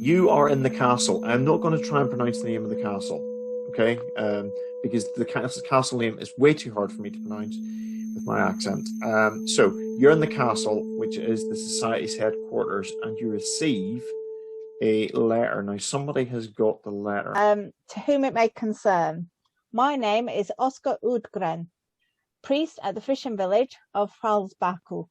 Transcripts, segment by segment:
you are in the castle. I'm not going to try and pronounce the name of the castle, okay? Because the castle name is way too hard for me to pronounce with my accent. So you're in the castle, which is the society's headquarters, and you receive a letter. Now, somebody has got the letter. To whom it may concern, my name is Oscar Udgren, priest at the fishing village of Falsbaku.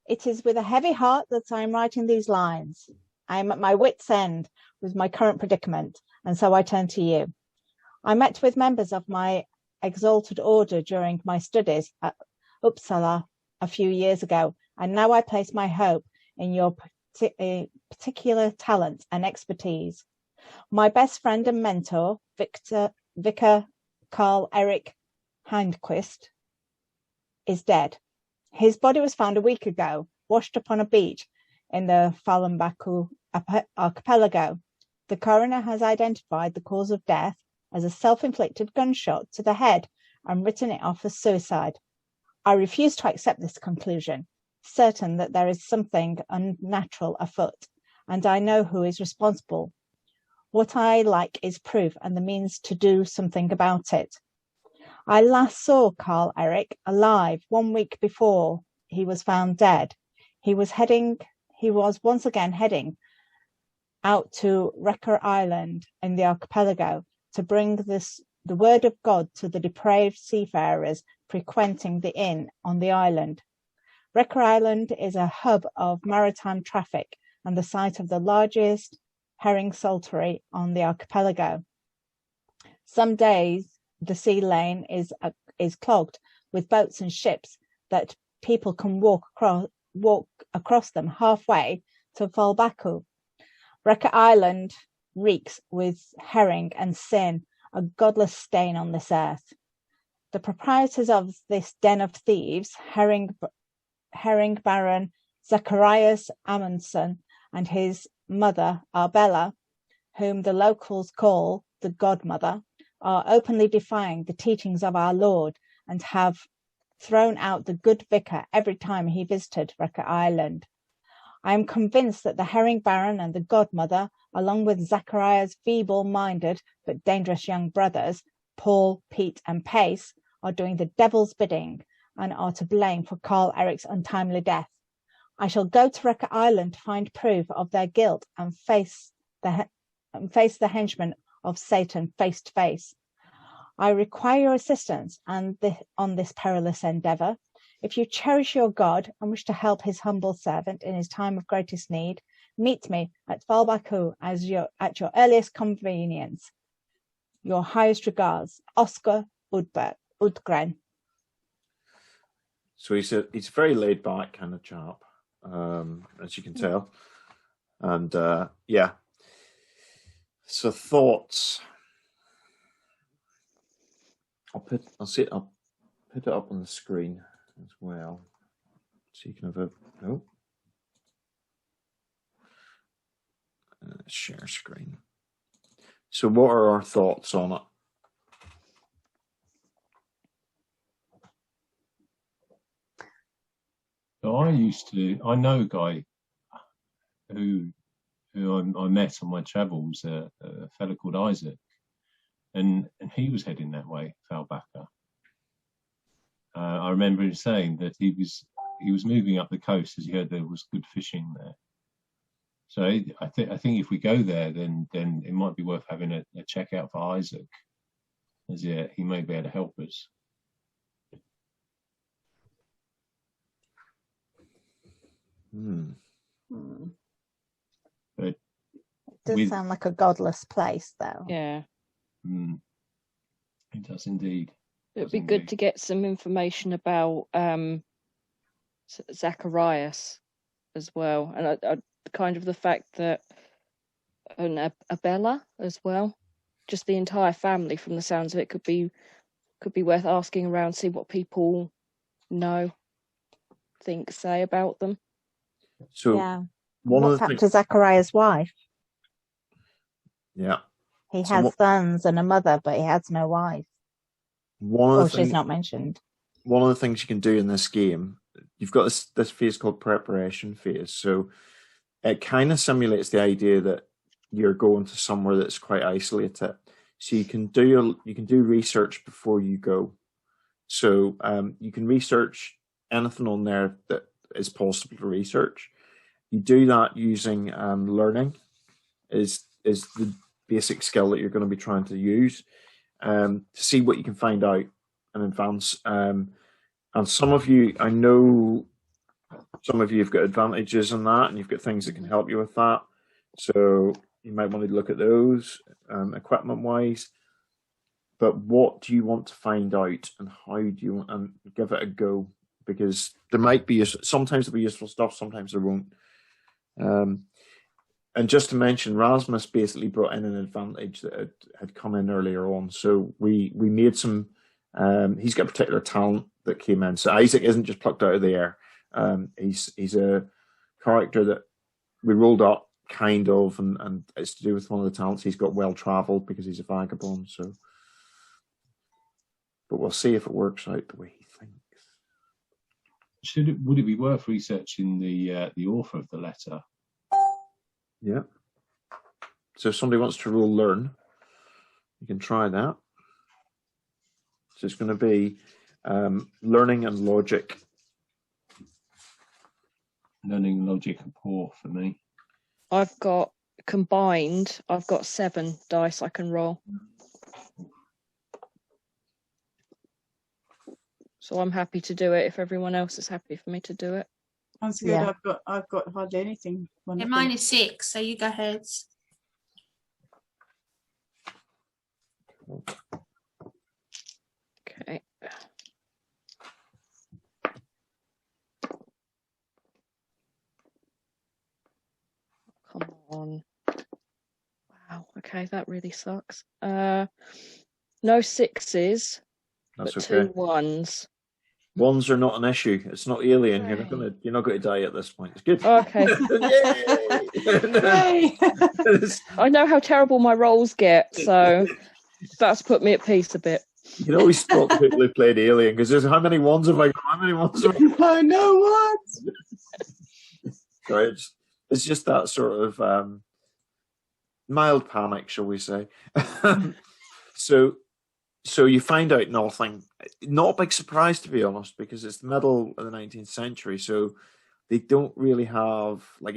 It is with a heavy heart that I am writing these lines. I am at my wit's end with my current predicament, and so I turn to you. I met with members of my exalted order during my studies at Uppsala a few years ago, and now I place my hope in your particular talent and expertise. My best friend and mentor, Vicar Carl Eric Hindquist, is dead. His body was found a week ago, washed up on a beach in the Falunbaku archipelago. The coroner has identified the cause of death as a self-inflicted gunshot to the head and written it off as suicide. I refuse to accept this conclusion, certain that there is something unnatural afoot, and I know who is responsible. What I like is proof and the means to do something about it. I last saw Carl Eric alive 1 week before he was found dead. He was once again heading out to Wrecker Island in the archipelago to bring the word of God to the depraved seafarers frequenting the inn on the island. Wrecker Island is a hub of maritime traffic and the site of the largest herring saltery on the archipelago. Some days the sea lane is clogged with boats and ships that people can walk across them halfway to Falbaku. Wrecker Island reeks with herring and sin, a godless stain on this earth. The proprietors of this den of thieves, herring baron Zacharias Amundsen and his mother Arbella, whom the locals call the Godmother, are openly defying the teachings of our Lord and have thrown out the good vicar every time he visited Wrecker Island. I am convinced that the herring baron and the Godmother, along with Zachariah's feeble-minded but dangerous young brothers, Paul, Pete, and Pace, are doing the devil's bidding and are to blame for Carl Eric's untimely death. I shall go to Wrecker Island to find proof of their guilt and face the henchmen of Satan face to face. I require your assistance on this perilous endeavour. If you cherish your God and wish to help his humble servant in his time of greatest need, meet me at Falbaku at your earliest convenience. Your highest regards, Oscar Udgren. So he's a very laid back kind of chap, as you can tell. And yeah. So thoughts. I'll put it up on the screen as well, so you can have a share screen. So what are our thoughts on it? So I know a guy who I met on my travels, a fellow called Isaac, and he was heading that way, Falbaka. I remember him saying that he was moving up the coast as he heard there was good fishing there. So I think if we go there, then it might be worth having a check out for Isaac, as he may be able to help us. But it does sound like a godless place, though. Yeah. It does indeed. It'd be good to get some information about Zacharias as well, and I kind of the fact that and Abella as well. Just the entire family, from the sounds of it, could be worth asking around, see what people know, say about them. So yeah, what's happened to Zachariah's wife? Yeah, he has sons and a mother, but he has no wife. She's not mentioned. One of the things you can do in this game, you've got this phase called preparation phase. So it kind of simulates the idea that you're going to somewhere that's quite isolated. So you can do research before you go. So you can research anything on there that is possible to research. You do that using learning is the basic skill that you're going to be trying to use to see what you can find out in advance. And some of you, I know some of you have got advantages in that, and you've got things that can help you with that. So you might want to look at those equipment-wise. But what do you want to find out, and how do you want and give it a go? Because there might be sometimes there'll be useful stuff, sometimes there won't. And just to mention, Rasmus basically brought in an advantage that had come in earlier on. So we made some. He's got a particular talent that came in. So Isaac isn't just plucked out of the air. He's a character that we rolled up kind of, and it's to do with one of the talents. He's got well travelled because he's a vagabond. So, but we'll see if it works out the way he thinks. Would it be worth researching the author of the letter? Yeah. So if somebody wants to roll learn, you can try that. So it's going to be learning and logic. Learning, logic, and poor for me. I've got combined. I've got 7 dice I can roll. So I'm happy to do it if everyone else is happy for me to do it. Sounds good. Yeah. I've got hardly anything. Yeah, mine is 6, so you go ahead. Okay. Come on. Wow. Okay, that really sucks. No 6s, That's but okay. 2 1s. Ones are not an issue. It's not alien. You're not going to die at this point. It's good. Okay. Yay! I know how terrible my rolls get, so that's put me at peace a bit. You can always spot people who played Alien because there's how many ones have I got? How many ones have I got? I know what. Right, it's just that sort of mild panic, shall we say. So you find out nothing. Not a big surprise, to be honest, because it's the middle of the 19th century. So they don't really have, like,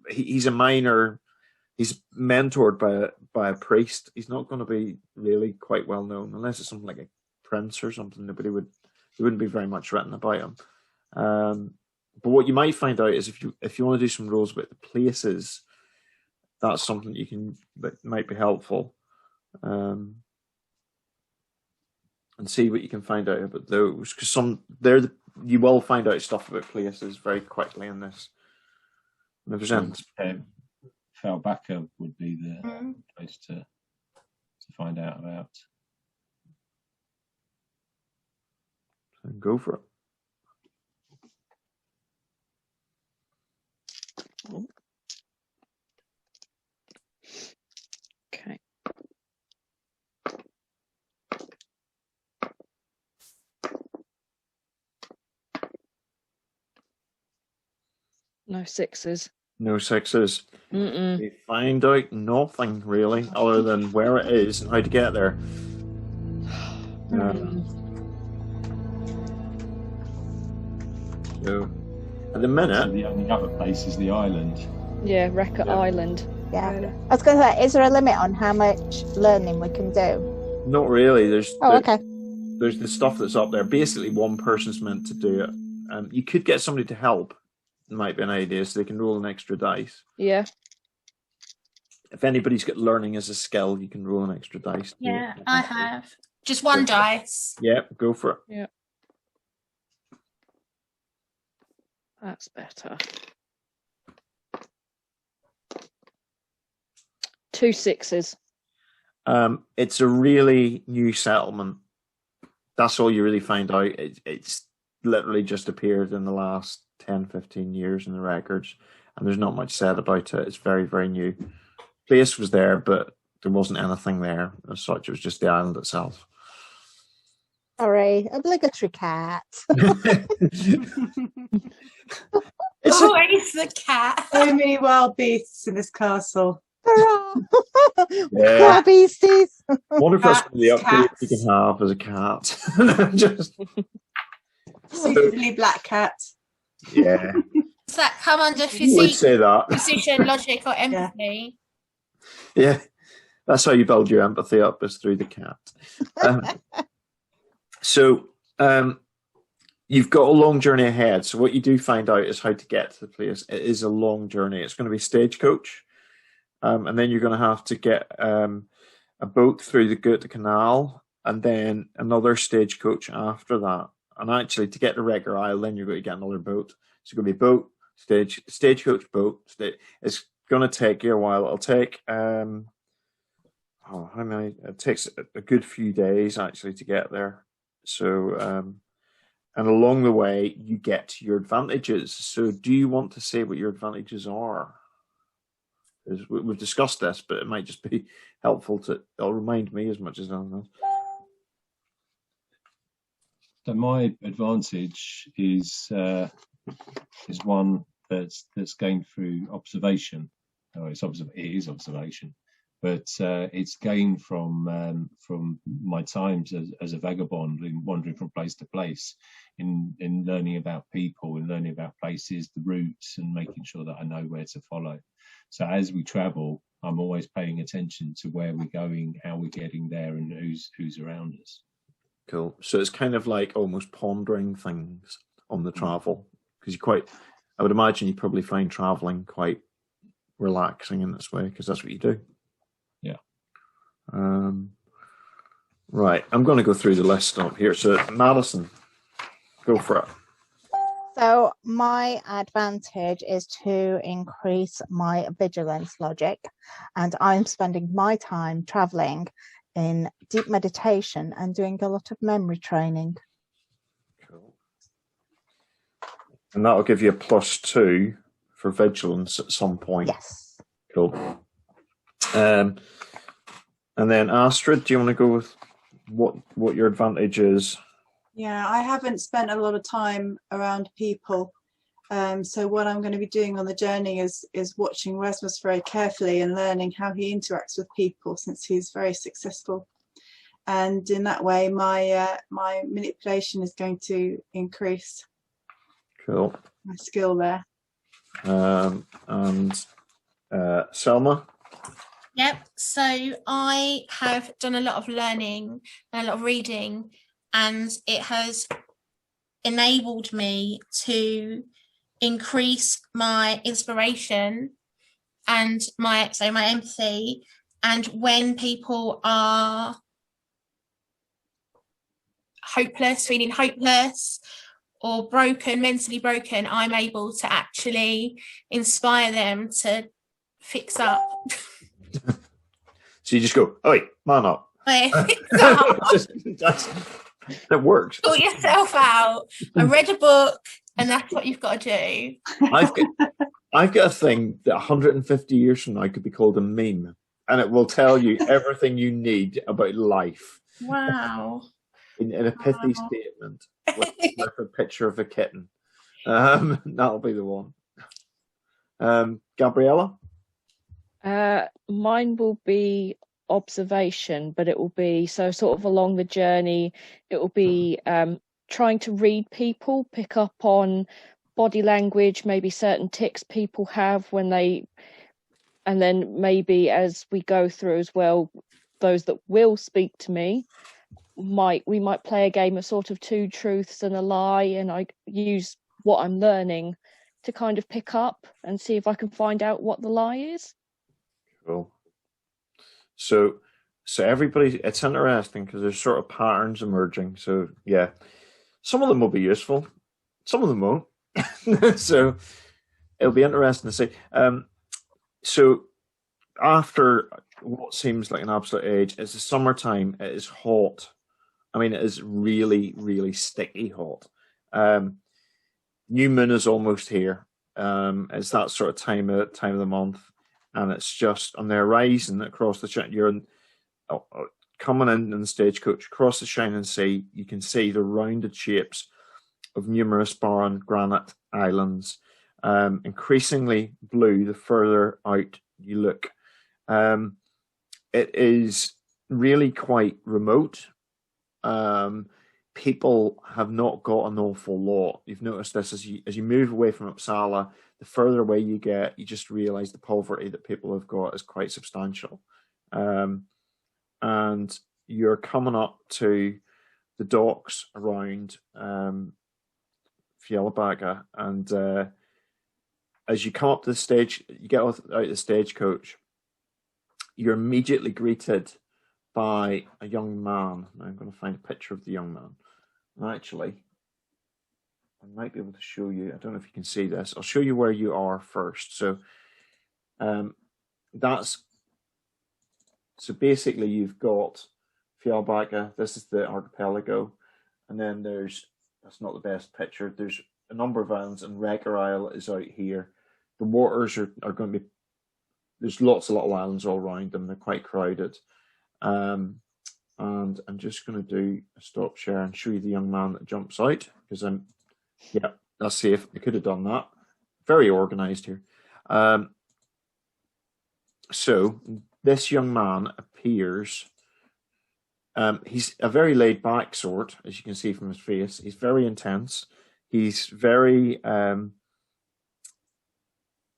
he's a minor. He's mentored by a priest. He's not going to be really quite well known unless it's something like a prince or something. There wouldn't be very much written about him. But what you might find out is if you want to do some rules about the places, that's something that might be helpful. And see what you can find out about those, because you will find out stuff about places very quickly in this. And if there's anything, Falbacca would be the place to find out about. then go for it. Okay. No 6s. No 6s. Mm-mm. They find out nothing really, other than where it is and how to get there. So, at the minute, So the only other place is the island. Yeah, Wrecker Island. Yeah. I was going to say, is there a limit on how much learning we can do? not really. There's Okay. there's the stuff that's up there. Basically, one person's meant to do it. You could get somebody to help. Might be an idea, so they can roll an extra dice. Yeah. If anybody's got learning as a skill, you can roll an extra dice. Yeah, I have. Just one dice. Yeah, go for it. Yeah. That's better. 2 6s. It's a really new settlement. That's all you really find out. It's literally just appeared in the last 10, 15 years in the records, and there's not much said about it. It's very, very new. Place was there, but there wasn't anything there as such. It was just the island itself. Sorry, obligatory cat. It's Always the cat. So many wild beasts in this castle. There are. Yeah. Wild beasties. wonder if that's one of the Cats, upgrades you cats. can have as a cat. Just Suitably black cat. yeah, Does that come under you would physique, say that. precision, logic, or empathy? Yeah, that's how you build your empathy up, is through the cat. So you've got a long journey ahead. So what you do find out is how to get to the place. It is a long journey. It's going to be stagecoach, and then you're going to have to get a boat through the Goethe Canal, and then another stagecoach after that. And actually, to get to Wrecker Isle, then you're going to get another boat. So it's going to be boat, stagecoach, boat. It's going to take you a while. It'll take how many? It takes a good few days actually to get there. So and along the way, you get to your advantages. So do you want to say what your advantages are? We've discussed this, but it might just be helpful to. It'll remind me as much as anything else. So my advantage is one that's gained through observation. Oh, it is observation, but it's gained from my times as a vagabond, in wandering from place to place, in learning about people and learning about places, the routes, and making sure that I know where to follow. So as we travel, I'm always paying attention to where we're going, how we're getting there, and who's around us. Cool. So it's kind of like almost pondering things on the travel, because I would imagine you probably find traveling quite relaxing in this way, because that's what you do. Yeah. Right. I'm going to go through the list up here. So Madison, go for it. So my advantage is to increase my vigilance logic, and I'm spending my time traveling in deep meditation and doing a lot of memory training. Cool. And that'll give you a +2 for vigilance at some point. Yes. Cool. And then Astrid, do you want to go with what your advantage is? Yeah, I haven't spent a lot of time around people. So what I'm going to be doing on the journey is watching Rasmus very carefully and learning how he interacts with people, since he's very successful. And in that way, my manipulation is going to increase. Cool. My skill there. And Selma? Yep. So I have done a lot of learning and a lot of reading, and it has enabled me to increase my inspiration and my empathy. And when people are feeling hopeless or broken, mentally broken, I'm able to actually inspire them to fix up. So you just go, "Oi, man up." That works. Sort yourself out. I read a book, and that's what you've got to do. I've got a thing that 150 years from now could be called a meme, and it will tell you everything you need about life. Wow. In a pithy statement with a picture of a kitten. That'll be the one. Gabriella? Mine will be observation, but it will be sort of along the journey. It will be trying to read people, pick up on body language, maybe certain tics people have when they, and then maybe as we go through as well, those that will speak to me, we might play a game of sort of 2 truths and a lie, and I use what I'm learning to kind of pick up and see if I can find out what the lie is. Cool. So everybody, it's interesting because there's sort of patterns emerging. So yeah, some of them will be useful, some of them won't. So it'll be interesting to see. So after what seems like an absolute age, it's the summertime. It is hot. I mean, it is really, really sticky hot. New moon is almost here. It's that sort of time of the month, and it's just on the horizon across the channel. You're coming in the stagecoach across the shining sea. You can see the rounded shapes of numerous barren granite islands, increasingly blue the further out you look. It is really quite remote. People have not got an awful lot. You've noticed this as you move away from Uppsala, the further away you get, you just realise the poverty that people have got is quite substantial. And you're coming up to the docks around Fjällbacka, and as you come up to the stage, you get out of the stagecoach, you're immediately greeted by a young man. I'm going to find a picture of the young man. And actually, I might be able to show you. I don't know if you can see this. I'll show you where you are first. So basically you've got Fjällbacka. This is the archipelago, and then that's not the best picture. There's a number of islands, and Reker Isle is out here. The waters are going to be. There's lots of little islands all around them. They're quite crowded. And I'm just going to do a stop share and show you the young man that jumps out, because that's safe. I could have done that. Very organized here. So this young man appears. He's a very laid back sort, as you can see from his face. He's very intense. He's very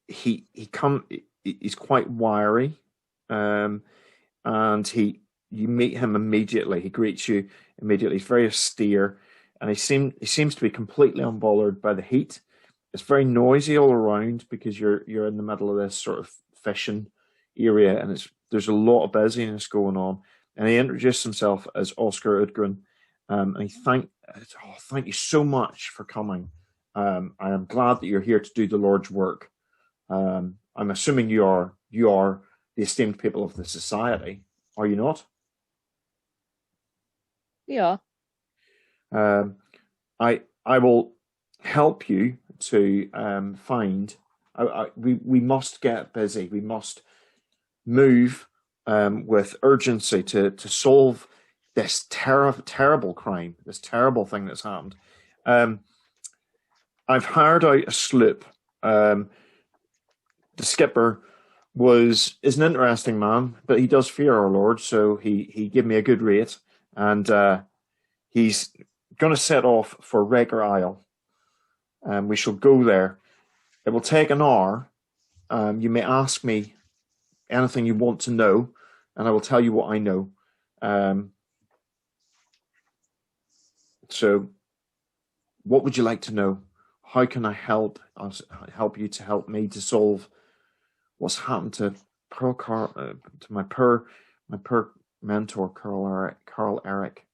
he's quite wiry, and you meet him immediately. He greets you immediately. He's very austere, and he seems to be completely unbothered by the heat. It's very noisy all around because you're in the middle of this sort of fishing area, and there's a lot of busyness going on. And he introduced himself as Oscar Udgren, and he thank you so much for coming. I am glad that you're here to do the Lord's work. I'm assuming you are the esteemed people of the society, are you not? Yeah. I will help you to find. We must get busy. We must move with urgency to solve this terrible crime, this terrible thing that's happened. I've hired out a sloop. The skipper is an interesting man, but he does fear our Lord, so he gave me a good rate, and he's going to set off for Reker Isle. We shall go there. It will take an hour. You may ask me anything you want to know, and I will tell you what I know. So, what would you like to know? How can I help you to help me to solve what's happened to my poor mentor, Carl Eric?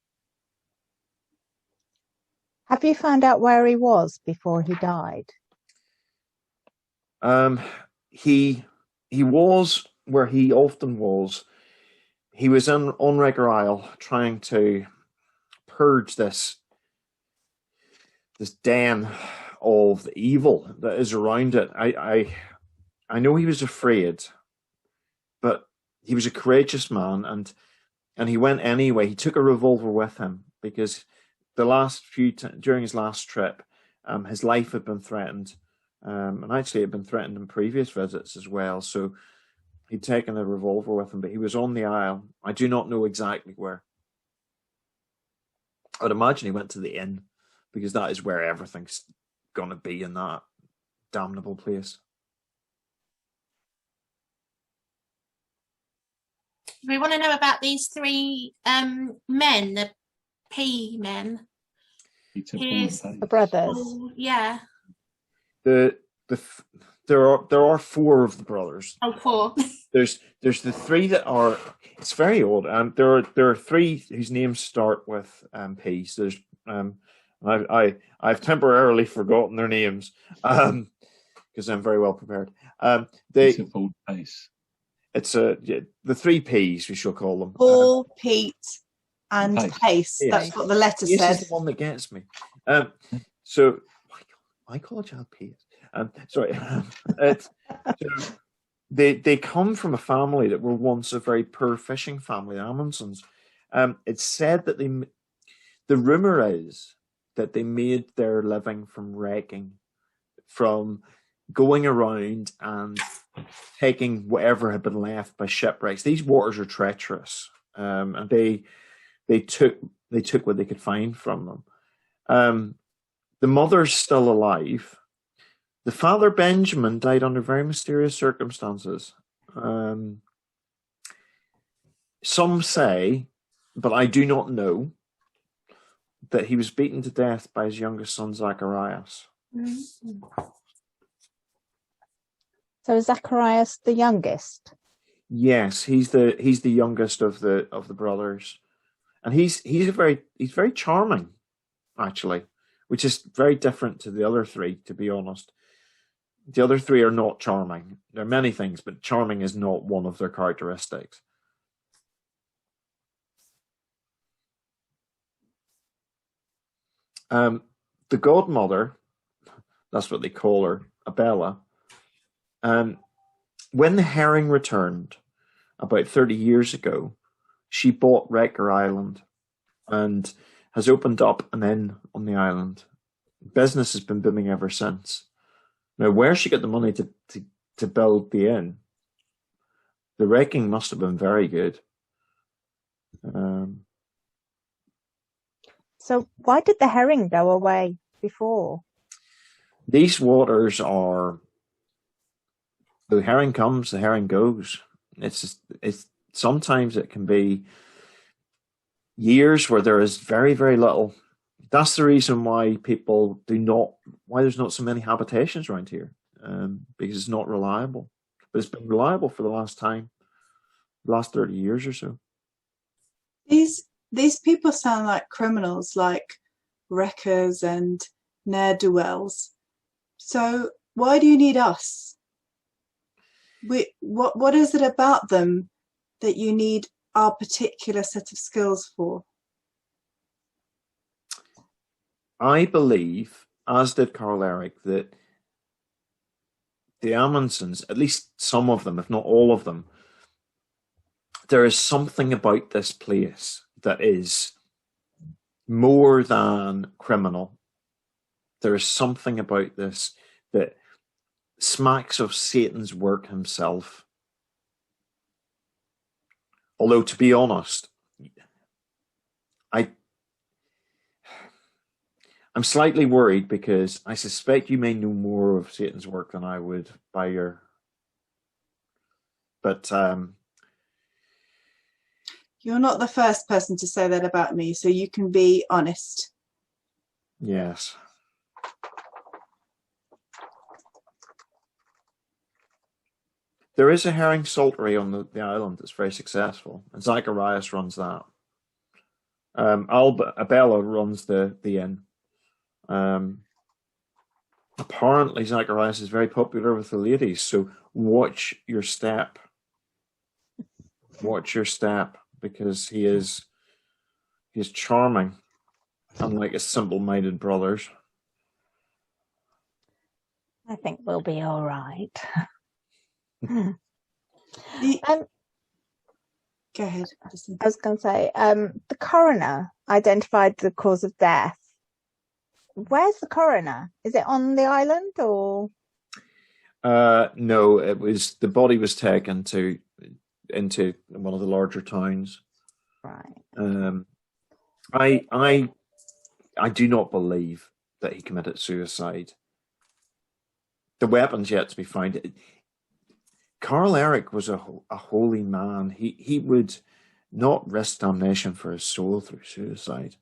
Have you found out where he was before he died? He was where he often was. He was on Reker Isle trying to purge this den of the evil that is around it. I know he was afraid, but he was a courageous man, and he went anyway. He took a revolver with him because during his last trip, his life had been threatened, and actually had been threatened in previous visits as well. So he'd taken a revolver with him, but he was on the isle. I do not know exactly where. I'd imagine he went to the inn, because that is where everything's going to be in that damnable place. We want to know about these three men, the P men. The brothers. Yeah. There are four of the brothers. Oh, four. There's the three that are. It's very odd. There are three whose names start with P. So there's I've temporarily forgotten their names because I'm very well prepared. It's a full pace. It's the three P's, we shall call them. Paul, Pete, and Pace. Yes. That's what the letter Pace said. is the one that gets me. So I call a child Pace. Sorry. So they come from a family that were once a very poor fishing family, the Amundsons. It's said that the rumor is that they made their living from wrecking, from going around and taking whatever had been left by shipwrecks. These waters are treacherous, and they took what they could find from them. The mother's still alive. The father, Benjamin, died under very mysterious circumstances. Some say, but I do not know, that he was beaten to death by his youngest son, Zacharias. So Zacharias the youngest? Yes, he's the youngest of the brothers, and he's very charming, actually, which is very different to the other three, to be honest. The other three are not charming. There are many things, but charming is not one of their characteristics. The godmother, that's what they call her, Abella, when the herring returned about 30 years ago, she bought Wrecker Island and has opened up an inn on the island. Business has been booming ever since. Now, where she got the money to build the inn, the wrecking must have been very good. So why did the herring go away before? These waters are, the herring comes, the herring goes. It's sometimes it can be years where there is very, very little. That's the reason why there's not so many habitations around here, because it's not reliable. But it's been reliable for the last 30 years or so. These people sound like criminals, like wreckers and ne'er-do-wells. So why do you need us? What is it about them that you need our particular set of skills for? I believe, as did Carl Eric, that the Amundsens, at least some of them, if not all of them, there is something about this place that is more than criminal. There is something about this that smacks of Satan's work himself. Although, to be honest, I'm slightly worried because I suspect you may know more of Satan's work than I would by your... But... You're not the first person to say that about me, so you can be honest. Yes. There is a herring saltery on the island that's very successful, and Zacharias runs that. Abella runs the inn. Apparently Zacharias is very popular with the ladies, so watch your step. Watch your step, because he is charming, unlike his simple-minded brothers. I think we'll be all right. Go ahead, Alison. I was going to say, the coroner identified the cause of death. Where's the coroner? Is it on the island or? No, the body was taken into one of the larger towns. Right. I do not believe that he committed suicide. The weapon's yet to be found. Carl Eric was a holy man. He would not risk damnation for his soul through suicide.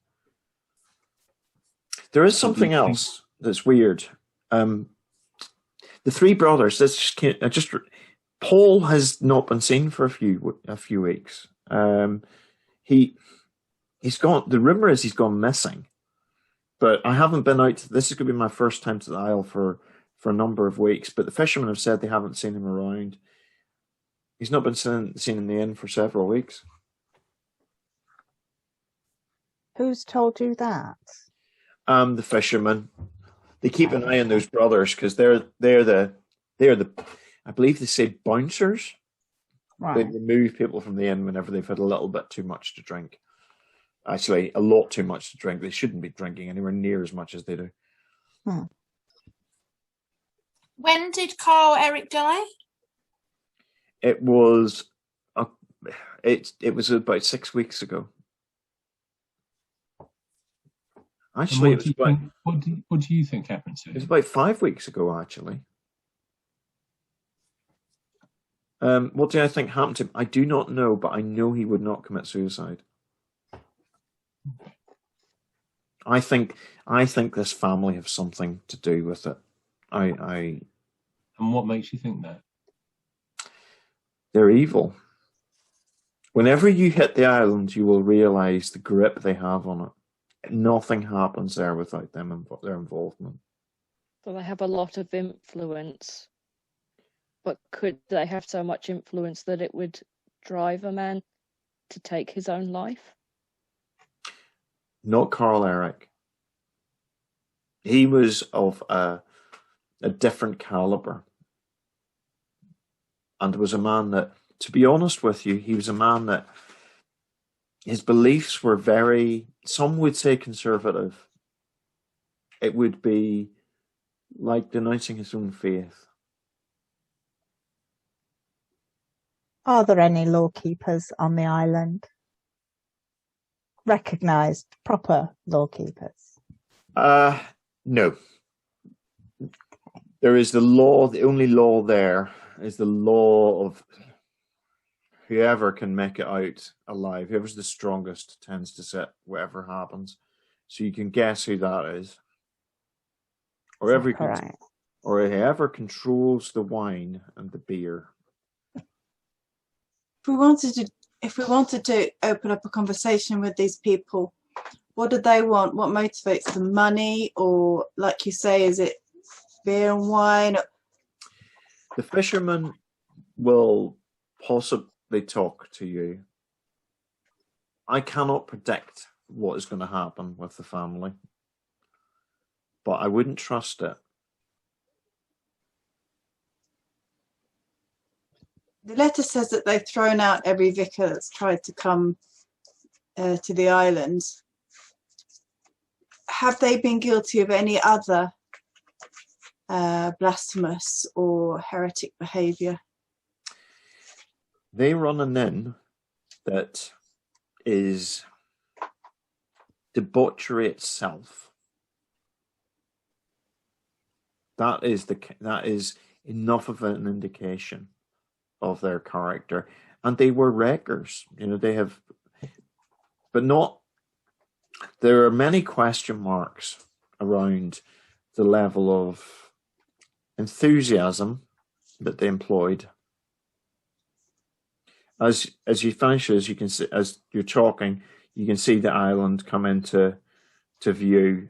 There is something else that's weird. The three brothers. Paul has not been seen for a few weeks. He's gone. The rumor is he's gone missing, but I haven't been out. This is going to be my first time to the Isle for a number of weeks. But the fishermen have said they haven't seen him around. He's not been seen in the inn for several weeks. Who's told you that? The fishermen. They keep an eye on those brothers because they're the I believe they say bouncers. Right. They remove people from the inn whenever they've had a little bit too much to drink. Actually, a lot too much to drink. They shouldn't be drinking anywhere near as much as they do. When did Carl Eric die? It was it was about 6 weeks ago. Actually, And what do you think happened to it was him? about 5 weeks ago, actually. What do I think happened to him? I do not know, but I know he would not commit suicide. I think this family have something to do with it. And what makes you think that? They're evil. Whenever you hit the island, you will realize the grip they have on it. Nothing happens there without their involvement. So they have a lot of influence. But could they have so much influence that it would drive a man to take his own life? Not Carl Eric. He was of a different caliber. And was a man that, to be honest with you, he was a man that his beliefs were very, some would say conservative. It would be like denouncing his own faith. Are there any lawkeepers on the island? Recognised, proper lawkeepers? No. There is the law, the only law there is the law of whoever can make it out alive. Whoever's the strongest tends to sit whatever happens. So you can guess who that is. Or whoever controls the wine and the beer. If we wanted to open up a conversation with these people, what do they want? What motivates them? Money, or like you say, is it beer and wine? The fishermen will possibly talk to you. I cannot predict what is going to happen with the family, but I wouldn't trust it. The letter says that they've thrown out every vicar that's tried to come to the island. Have they been guilty of any other blasphemous or heretic behaviour? They run an inn that is debauchery itself. That is enough of an indication of their character. And they were wreckers. They have, but not, there are many question marks around the level of enthusiasm that they employed. As you finish, as you can see, as you're talking, you can see the island come into view.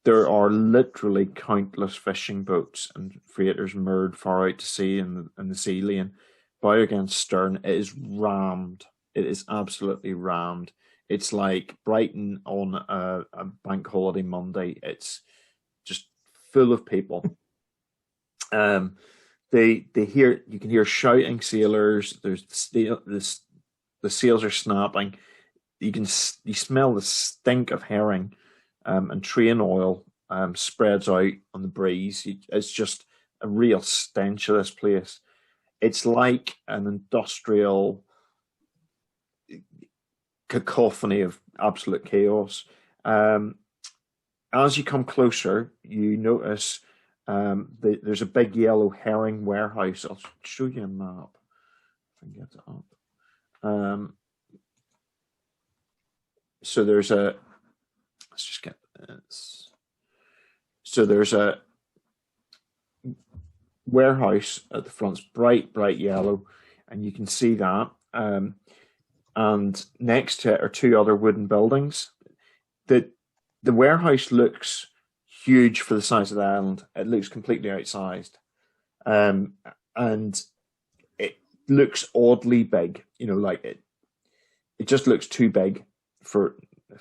There are literally countless fishing boats and freighters moored far out to sea in the sea lane, bow against stern. It is rammed. It is absolutely rammed. It's like Brighton on a bank holiday Monday. It's just full of people. You can hear shouting sailors. There's the sails are snapping. You smell the stink of herring. And train oil spreads out on the breeze. It's just a real stench of this place. It's like an industrial cacophony of absolute chaos. As you come closer, you notice there's a big yellow herring warehouse. I'll show you a map if I can get it up. So there's a let's just get this. So there's a warehouse at the front, bright yellow, and you can see that. And next to it are two other wooden buildings. The warehouse looks huge for the size of the island. It looks completely outsized, and it looks oddly big. Like it just looks too big for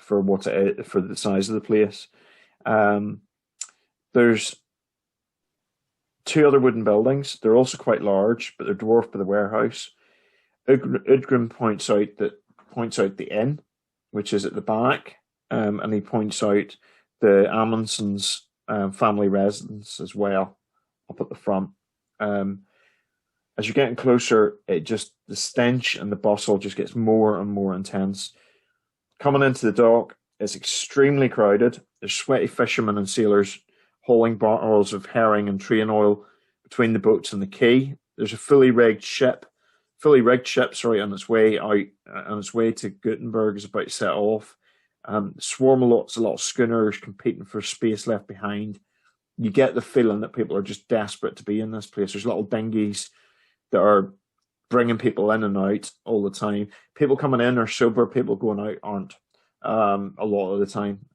what it is, for the size of the place. There's two other wooden buildings. They're also quite large, but they're dwarfed by the warehouse. Udgrim points out the inn, which is at the back, and he points out the Amundson's family residence as well, up at the front. As you're getting closer, the stench and the bustle just gets more and more intense. Coming into the dock, it's extremely crowded. There's sweaty fishermen and sailors hauling barrels of herring and train oil between the boats and the quay. There's a fully rigged ship, on its way out, on its way to Gutenberg, is about to set off. Swarm of lots of schooners competing for space left behind. You get the feeling that people are just desperate to be in this place. There's little dinghies that are bringing people in and out all the time. People coming in are sober, people going out aren't, a lot of the time.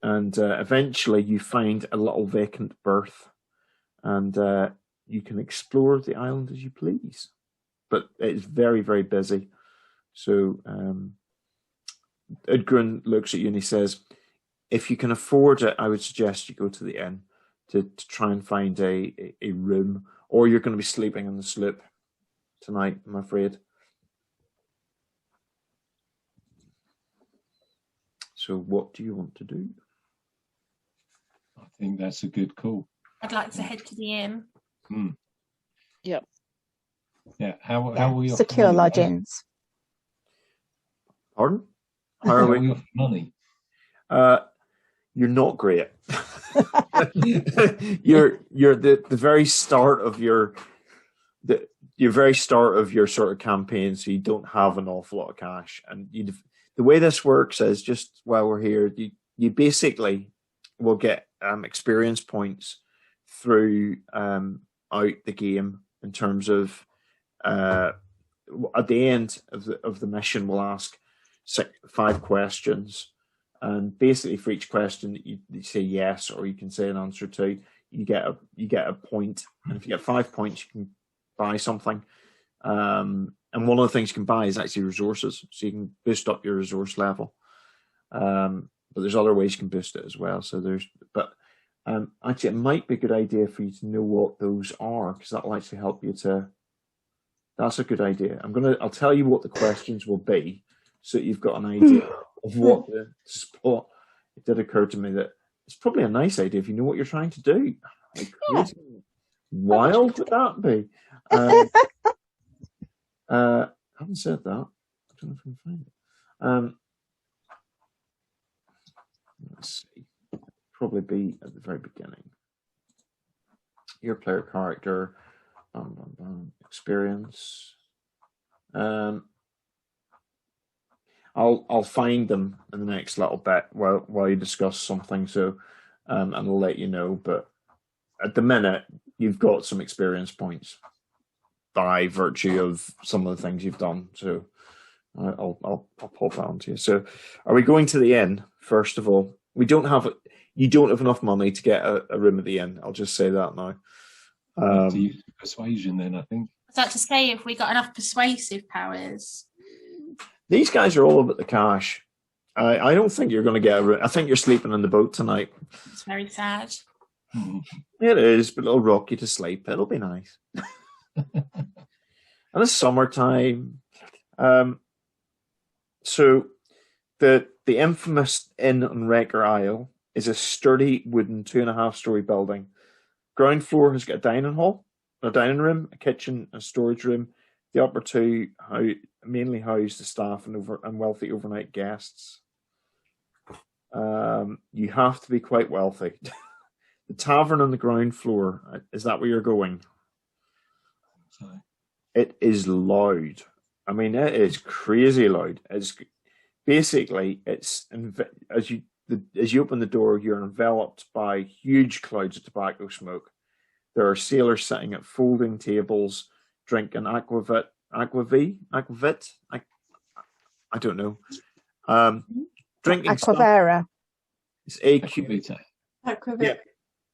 And eventually you find a little vacant berth, and you can explore the island as you please. But it's very, very busy. So Udgren looks at you and he says, if you can afford it, I would suggest you go to the inn to try and find a room, or you're going to be sleeping on the sloop tonight, I'm afraid. So what do you want to do? I think that's a good call. I'd like to head to the inn. Yep. Yeah. How are we off secure money? lodgings. Pardon? How How are are we we? off money? You're not great. you're the very start of your sort of campaign, so you don't have an awful lot of cash. And the way this works is, just while we're here, you basically will get experience points through out the game, in terms of at the end of the mission we'll ask 5 questions, and basically for each question you say yes or you can say an answer to, you get a point, and if you get 5 points you can buy something, and one of the things you can buy is actually resources, so you can boost up your resource level, but there's other ways you can boost it as well. So actually it might be a good idea for you to know what those are, because that'll actually help you to. That's a good idea. I'll tell you what the questions will be, so that you've got an idea of what the spot. It did occur to me that it's probably a nice idea if you know what you're trying to do. How wild would that be? Having said that, I don't know if I can find it. Let's see. Probably be at the very beginning. Your player character, experience. I'll find them in the next little bit while you discuss something. So, and I'll let you know. But at the minute, you've got some experience points by virtue of some of the things you've done. So, I'll pop that onto you. So, are we going to the inn first of all? You don't have enough money to get a room at the inn. I'll just say that now. To use persuasion, then I think. Is that to say if we got enough persuasive powers? These guys are all about the cash. I don't think you're going to get a room. I think you're sleeping on the boat tonight. It's very sad. It is, but it'll rock you to sleep. It'll be nice. And it's summertime. So the infamous inn on Wrecker Isle is a sturdy wooden 2.5-story building. Ground floor has got a dining hall, a dining room, a kitchen, a storage room. The upper two mainly house the staff and wealthy overnight guests. You have to be quite wealthy. The tavern on the ground floor, is that where you're going? Sorry. It is loud. I mean, it is crazy loud. It's basically, as you open the door, you're enveloped by huge clouds of tobacco smoke. There are sailors sitting at folding tables, drinking aquavit. I don't know. Drinking Aquavera. Stuff. It's AQ. Aquavit. Yeah,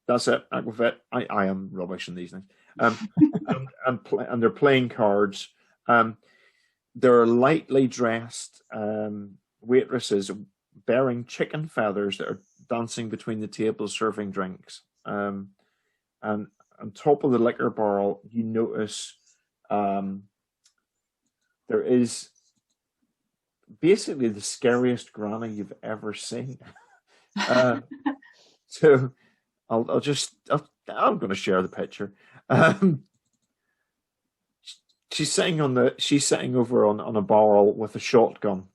that's it. Aquavit. I am rubbish in these things. And they're playing cards. There are lightly dressed waitresses bearing chicken feathers that are dancing between the tables, serving drinks. And on top of the liquor barrel, you notice there is basically the scariest granny you've ever seen. So I'll I'm going to share the picture. She's sitting over on a barrel with a shotgun,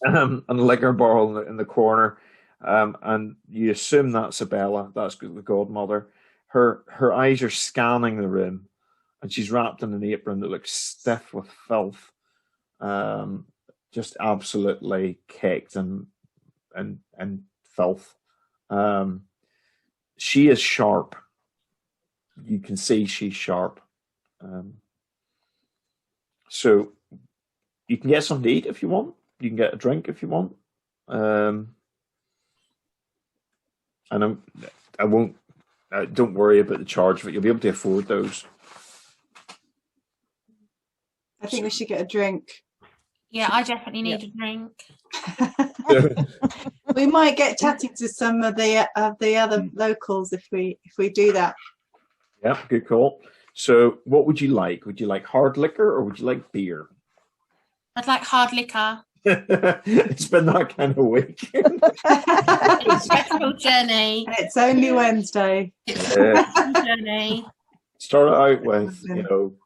and a liquor barrel in the corner. And you assume that's Isabella, that's the godmother. Her eyes are scanning the room, and she's wrapped in an apron that looks stiff with filth, just absolutely caked and filth. She is sharp. You can see she's sharp. So you can get something to eat if you want. You can get a drink if you want. And I won't. Don't worry about the charge, but you'll be able to afford those. I think we should get a drink. Yeah, I definitely need a drink. We might get chatting to some of the other locals if we do that. Yeah, good call. So, what would you like? Would you like hard liquor or would you like beer? I'd like hard liquor. It's been that kind of week. Stressful journey. And it's only Wednesday. Journey. Start out with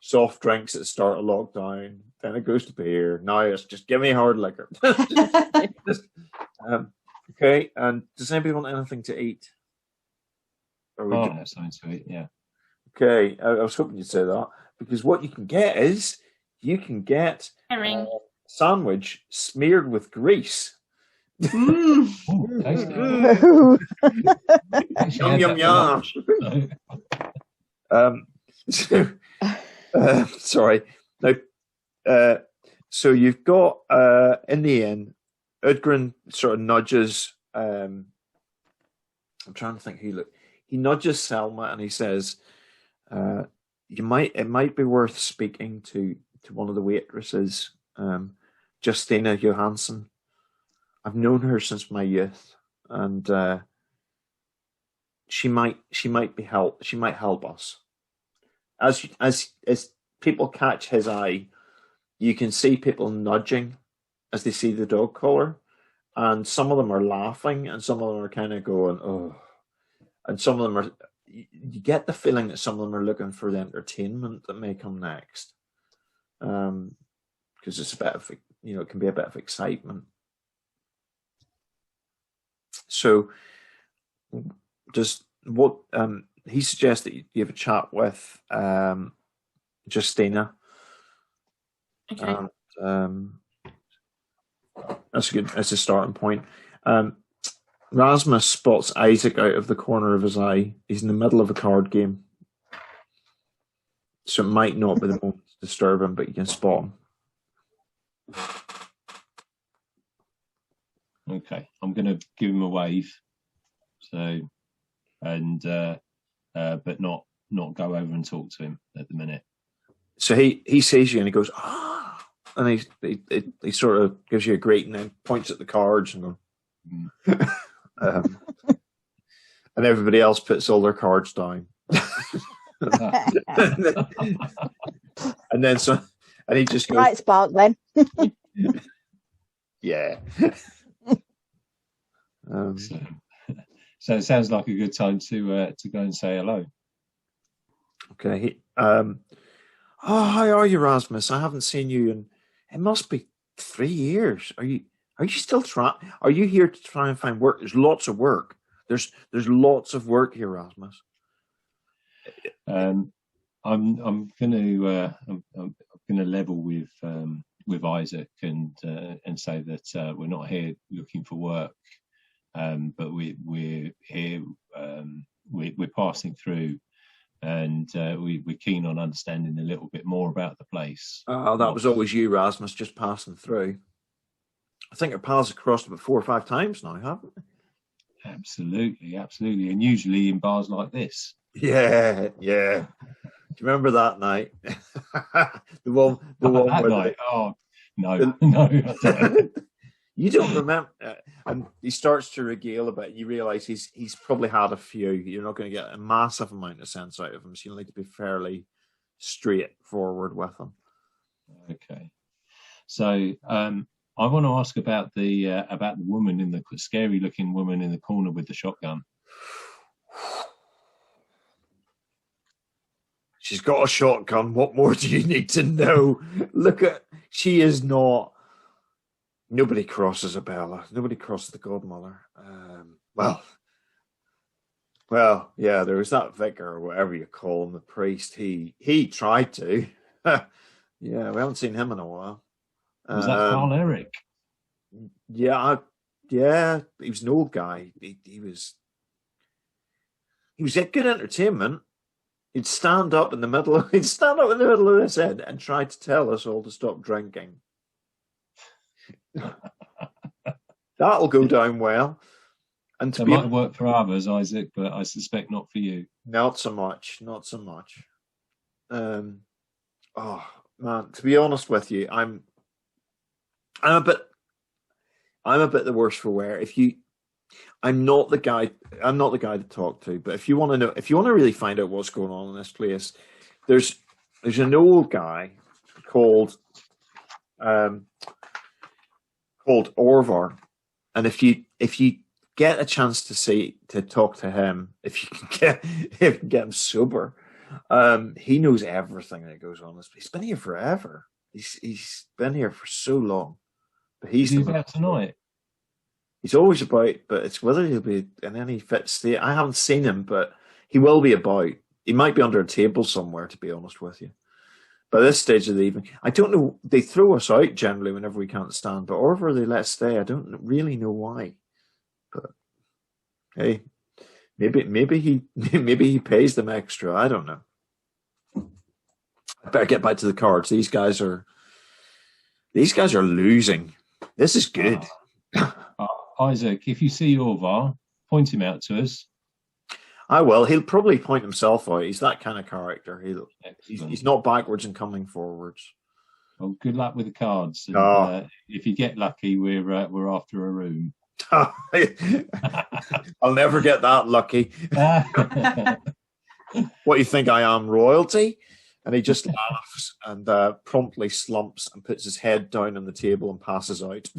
soft drinks at the start of lockdown. Then it goes to beer. Now it's just give me hard liquor. Okay. And does anybody want anything to eat? Something to eat. Yeah. Okay. I was hoping you'd say that because what you can get is Herring. Sandwich smeared with grease. Ooh, Yum yum yum. Sorry. Now, so you've got in the end, Udgren sort of nudges. I'm trying to think who he nudges Selma and he says, it might be worth speaking to one of the waitresses, Justina Johansson. I've known her since my youth, and she might help us. As people catch his eye, you can see people nudging as they see the dog collar, and some of them are laughing, and some of them are kind of going, oh, and some of them are. You get the feeling that some of them are looking for the entertainment that may come next, because it's a bit of it can be a bit of excitement. So, he suggests that you have a chat with Justina. Okay. And, that's a starting point. Rasmus spots Isaac out of the corner of his eye. He's in the middle of a card game, so it might not be the most disturbing, but you can spot him. Okay, I'm going to give him a wave. So, but not go over and talk to him at the minute. So he sees you and he goes, and he sort of gives you a greeting and points at the cards and goes, and everybody else puts all their cards down. and he just goes, right, Spark then. Yeah. So it sounds like a good time to go and say hello. Okay. How are you, Rasmus? I haven't seen you in it must be 3 years. Are you still trying? Are you here to try and find work? There's lots of work. There's lots of work here, Rasmus. I'm gonna level with Isaac and say that we're not here looking for work, but we're here. We're passing through, and we're keen on understanding a little bit more about the place. Oh, that was always you, Rasmus, just passing through. I think our paths have crossed about 4 or 5 times now, haven't we? Absolutely, and usually in bars like this. Yeah. Do you remember that night? the one that night. Oh no, I don't. You don't remember. And he starts to regale about it. You realise he's probably had a few. You're not going to get a massive amount of sense out of him, so you need to be fairly straightforward with him. Okay. So I want to ask about the woman scary looking woman in the corner with the shotgun. She's got a shotgun. What more do you need to know? She is not. Nobody crosses a Bella. Nobody crosses the godmother. Well, yeah, there was that vicar or whatever you call him, the priest. He tried to. Yeah, we haven't seen him in a while. Was that Carl Eric? Yeah, he was an old guy. He was a good entertainment. He'd stand up in the middle of this end and try to tell us all to stop drinking. That'll go down well. And It might work for others, Isaac, but I suspect not for you. Not so much. Oh man, to be honest with you, I'm a bit the worse for wear. I'm not the guy to talk to, but if you want to really find out what's going on in this place, there's an old guy called Orvar, and if you get a chance to talk to him, if you can get him sober, he knows everything that goes on in this place. He's been here forever. He's been here for so long, but he's about tonight. He's always about, but it's whether he'll be in any fit state. I haven't seen him, but he will be about. He might be under a table somewhere, to be honest with you. By this stage of the evening, I don't know. They throw us out generally whenever we can't stand, but or they let us stay. I don't really know why. But hey, maybe he pays them extra. I don't know. I better get back to the cards. These guys are losing. This is good. Isaac, if you see Orvar, point him out to us. I will. He'll probably point himself out. He's that kind of character. He's not backwards and coming forwards. Well, good luck with the cards. And, if you get lucky, we're after a room. I'll never get that lucky. What do you think I am, royalty? And he just laughs and promptly slumps and puts his head down on the table and passes out.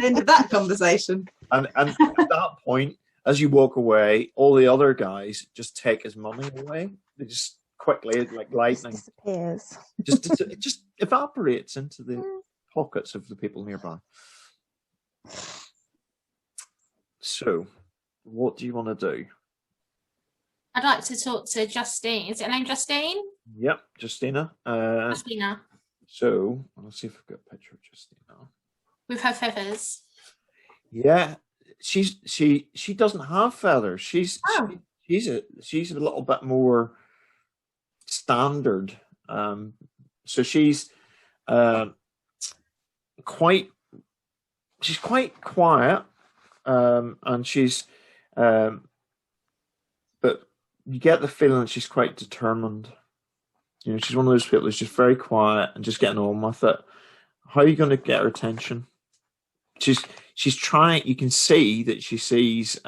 End of that conversation. And at that point, as you walk away, all the other guys just take his money away. They just quickly, like lightning, disappears. It just evaporates into the pockets of the people nearby. So, what do you want to do? I'd like to talk to Justine. Is it her name Justine? Yep, Justina. Justina. So, let's see if I've got a picture of Justina. With her feathers. Yeah, she doesn't have feathers. She's a little bit more standard. So she's quite quiet, and she's but you get the feeling that she's quite determined. You know, she's one of those people who's just very quiet and just getting on with it. How are you going to get her attention? She's trying. You can see that she sees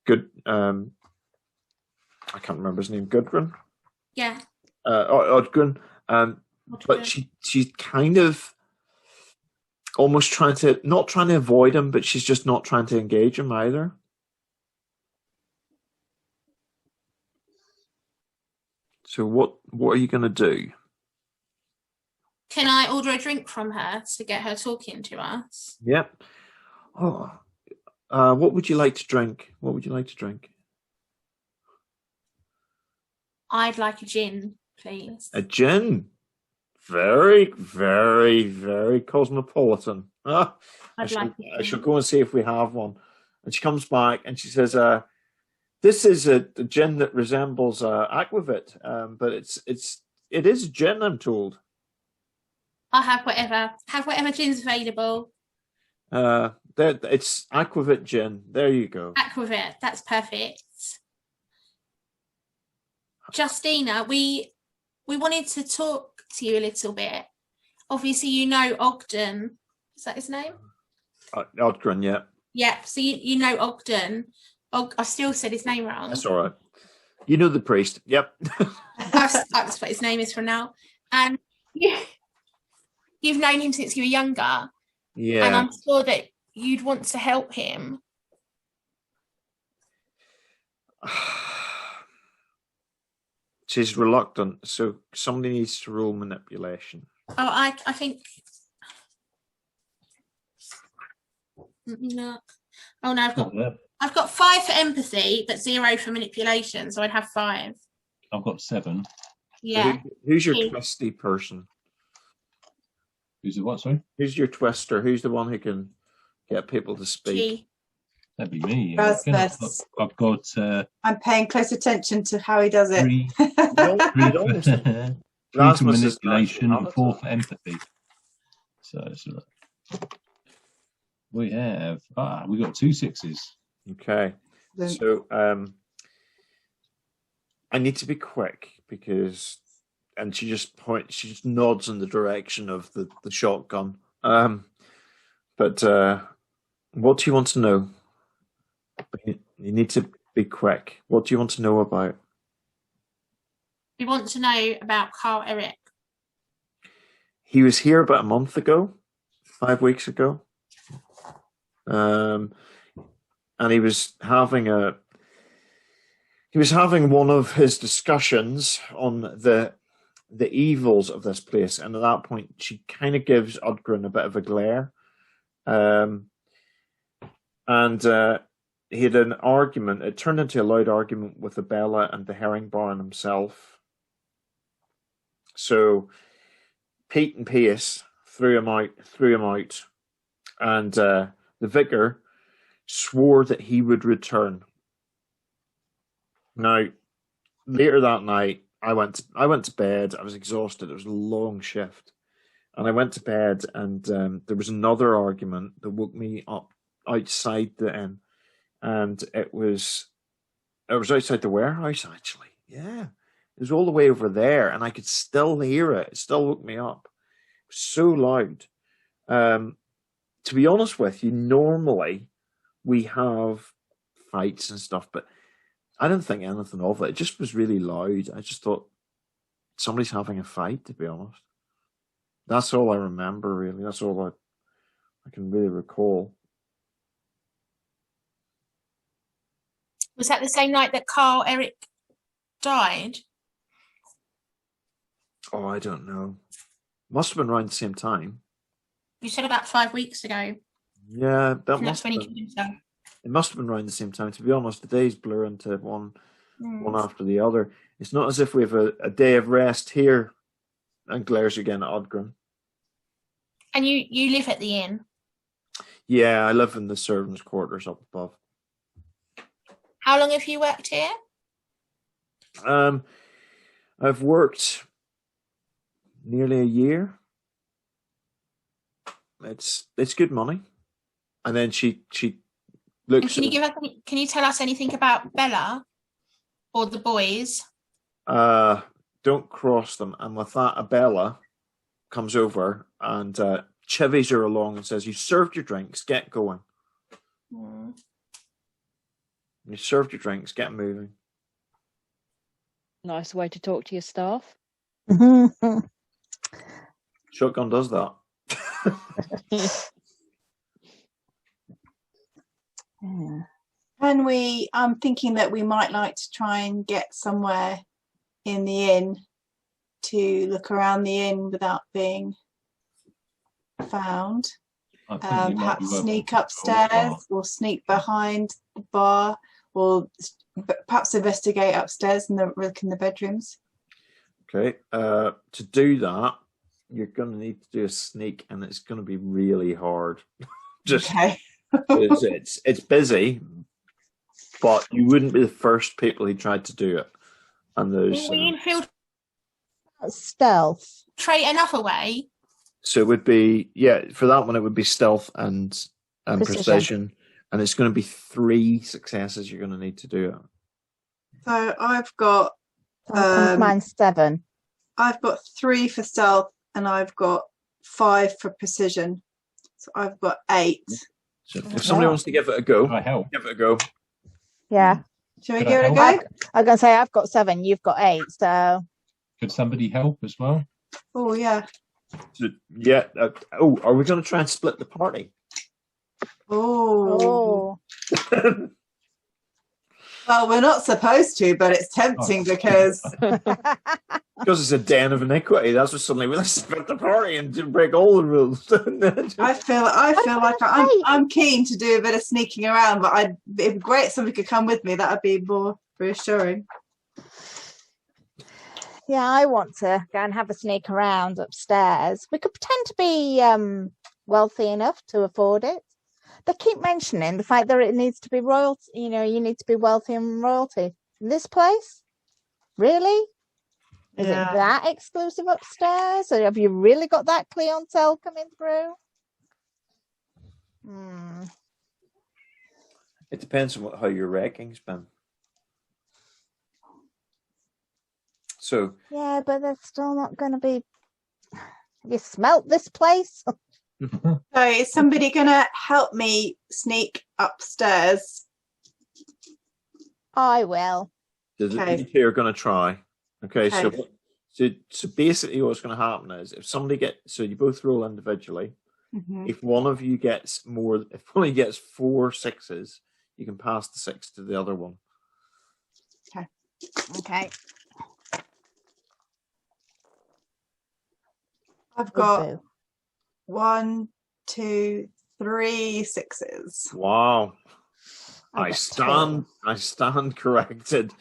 good. I can't remember his name. Gudrun. Yeah. Odgren. But she's kind of almost not trying to avoid him, but she's just not trying to engage him either. So what are you going to do? Can I order a drink from her to get her talking to us? Yep. Oh, what would you like to drink? I'd like a gin, please. A gin? Very, very, very cosmopolitan. I shall go and see if we have one. And she comes back and she says, this is a gin that resembles aquavit, but it is gin, I'm told. I'll have whatever gin's available. It's aquavit gin. There you go. Aquavit, that's perfect. Justina, we wanted to talk to you a little bit. Obviously, you know Ogden. Is that his name? Ogden, yeah. Yep. So you know Ogden. I still said his name wrong. That's all right. You know the priest. Yep. That's what his name is from now. And you've known him since you were younger. Yeah. And I'm sure that you'd want to help him. She's reluctant, so somebody needs to roll manipulation. Oh, I think. Let me look. Oh no, I've got 5 for empathy, but 0 for manipulation, so I'd have 5. I've got 7. Yeah. Who's your Two. twisty person? Who's the what, sorry? Who's your twister? Who's the one who can get people to speak? G. That'd be me. Rasmus. I've got I'm paying close attention to how he does it. 3 for Rasmus is manipulation nice. and 4 for empathy. So we have we got 2 6s. Okay. So I need to be quick because, and she just nods in the direction of the shotgun. But what do you want to know? You need to be quick. What do you want to know about? We want to know about Carl Eric. He was here about a month ago, 5 weeks ago. And he was having one of his discussions on the evils of this place, and at that point she kind of gives Udgren a bit of a glare. He had an argument. It turned into a loud argument with Abella and the herring baron himself. So Pete and Pace threw him out, and the vicar swore that he would return. Now, later that night, I went to bed. I was exhausted. It was a long shift, and I went to bed. And there was another argument that woke me up outside the inn, and it was outside the warehouse. Actually, yeah, it was all the way over there, and I could still hear it. It still woke me up. It was so loud. To be honest with you, normally we have fights and stuff, but I didn't think anything of it. It just was really loud. I just thought somebody's having a fight, to be honest. That's all I remember, really. That's all I can really recall. Was that the same night that Carl Eric died? Oh, I don't know. Must have been around the same time. You said about 5 weeks ago. Yeah, That's when he killed himself. It must have been around the same time. To be honest, the days blur into one after the other. It's not as if we have a day of rest here, and glares again at Udgren. And you live at the inn? Yeah, I live in the servants' quarters up above. How long have you worked here? I've worked nearly a year. It's good money. And then she looks. And can you tell us anything about Bella or the boys? Don't cross them. And with that, Abella comes over and chivies her along and says, "You served your drinks, get going. You served your drinks, get moving." Nice way to talk to your staff. Shotgun does that. I'm thinking that we might like to try and get somewhere in the inn to look around the inn without being found. Perhaps sneak upstairs or sneak behind the bar, or perhaps investigate upstairs and look in the bedrooms. Okay. To do that, you're going to need to do a sneak, and it's going to be really hard. Okay. it's busy, but you wouldn't be the first people who tried to do it. And there's stealth. Trade enough away. So it would be for that one it would be stealth and precision, and it's going to be 3 successes. You're going to need to do it. So I've got mine's 7. I've got 3 for stealth, and I've got 5 for precision. So I've got 8. So if somebody wants to give it a go, give it a go. Yeah. Shall we give it a go? I'm going to say I've got 7, you've got 8. So could somebody help as well? Oh yeah. So, yeah. Are we going to try and split the party? Oh. Well, we're not supposed to, but it's tempting because Because it's a den of iniquity. That's what suddenly let's split the party and break all the rules. I feel like I'm keen to do a bit of sneaking around, but it'd be great if somebody could come with me. That would be more reassuring. Yeah, I want to go and have a sneak around upstairs. We could pretend to be wealthy enough to afford it. They keep mentioning the fact that it needs to be royalty. You know, you need to be wealthy and royalty. In this place, really? Is it that exclusive upstairs? Or have you really got that clientele coming through? It depends on how your ranking's been. So yeah, but they're still not going to be. Have you smelt this place? So is somebody going to help me sneak upstairs? I will. Okay. You're going to try. Okay. So basically, what's going to happen is if somebody so you both roll individually. Mm-hmm. If one of you gets if one of you gets 4 6s, you can pass the 6 to the other one. Okay. I've got 1, 2, 3 6s. Wow. I stand corrected.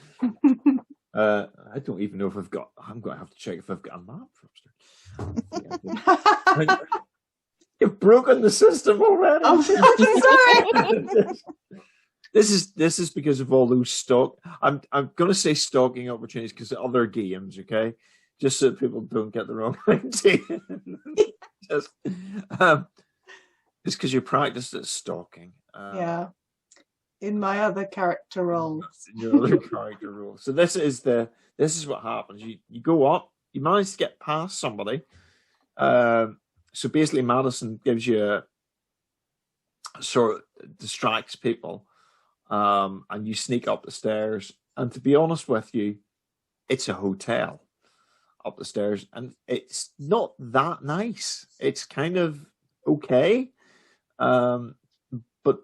I don't even know if I'm going to have to check if I've got a map for upstairs. You've broken the system already. I'm sorry. This is because of all those I'm going to say stalking opportunities because of other games, okay? Just so people don't get the wrong idea. It's because you practiced at stalking. Yeah. In my other character roles. In your other character role. So this is what happens. You go up, you manage to get past somebody. So basically Madison gives you a sort of distracts people. And you sneak up the stairs. And to be honest with you, it's a hotel up the stairs, and it's not that nice. It's kind of okay. But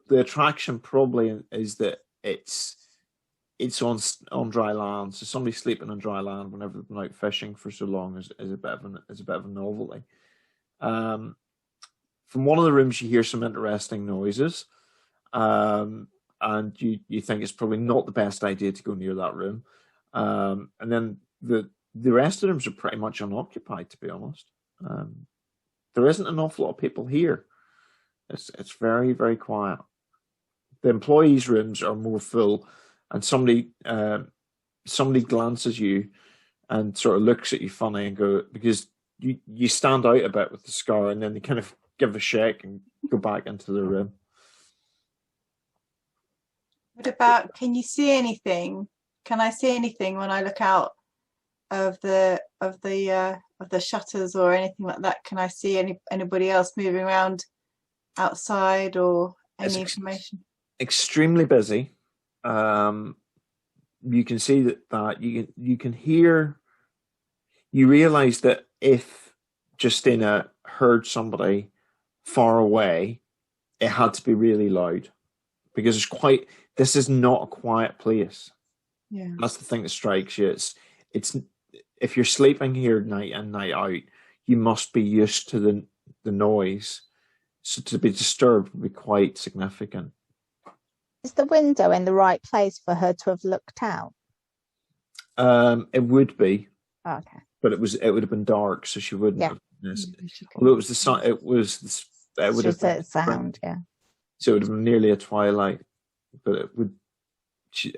the attraction probably is that it's on dry land. So somebody sleeping on dry land whenever they've been out fishing for so long is a bit of a novelty. From one of the rooms you hear some interesting noises. And you think it's probably not the best idea to go near that room. And then the rest of the rooms are pretty much unoccupied, to be honest. There isn't an awful lot of people here. It's very, very quiet. The employees' rooms are more full, and somebody glances you and sort of looks at you funny and go, because you stand out a bit with the scar, and then they kind of give a shake and go back into the room. What about, can you see anything? Can I see anything when I look out of the shutters or anything like that? Can I see anybody else moving around outside or any information? Extremely busy. You can see that you can hear. You realise that if Justina heard somebody far away, it had to be really loud, because this is not a quiet place. Yeah, that's the thing that strikes you. It's if you're sleeping here night in, night out, you must be used to the noise. So to be disturbed would be quite significant. Is the window in the right place for her to have looked out? It would be. Oh, okay. But it would have been dark, so she wouldn't have missed it. Although it was the sun, it would have been sound, yeah. So it would have been nearly a twilight, but it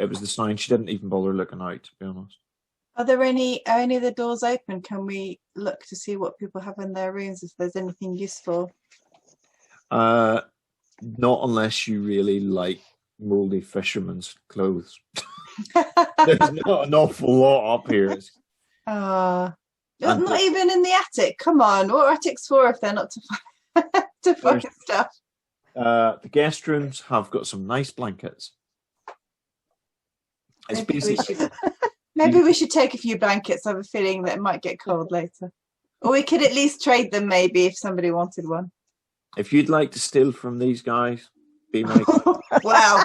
was the sign. She didn't even bother looking out, to be honest. Are any of the doors open? Can we look to see what people have in their rooms, if there's anything useful? Not unless you really like moldy fisherman's clothes. There's not an awful lot up here. Not even in the attic. Come on, what are attics for if they're not to find stuff? The guest rooms have got some nice blankets. Maybe we should take a few blankets. I have a feeling that it might get cold later. Or we could at least trade them, maybe, if somebody wanted one. If you'd like to steal from these guys, be my Wow.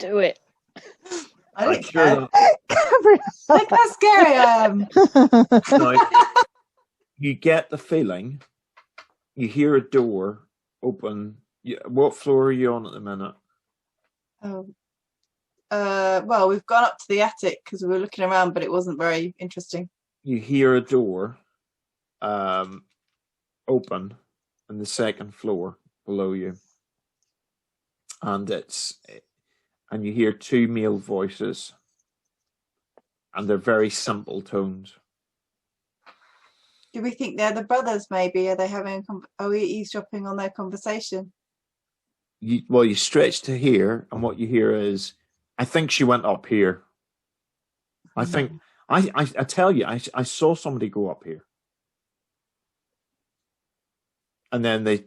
Do it. I don't Sure care. Gabrielle. Look how scary I am. Now, you get the feeling, you hear a door open. What floor are you on at the minute? Oh. Well, we've gone up to the attic because we were looking around, but it wasn't very interesting. You hear a door open on the second floor below you, and you hear two male voices, and they're very simple tones. Do we think they're the brothers? Maybe are they having? Are we eavesdropping on their conversation? You stretch to hear, and what you hear is, "I think she went up here. I think I tell you, I saw somebody go up here." And then they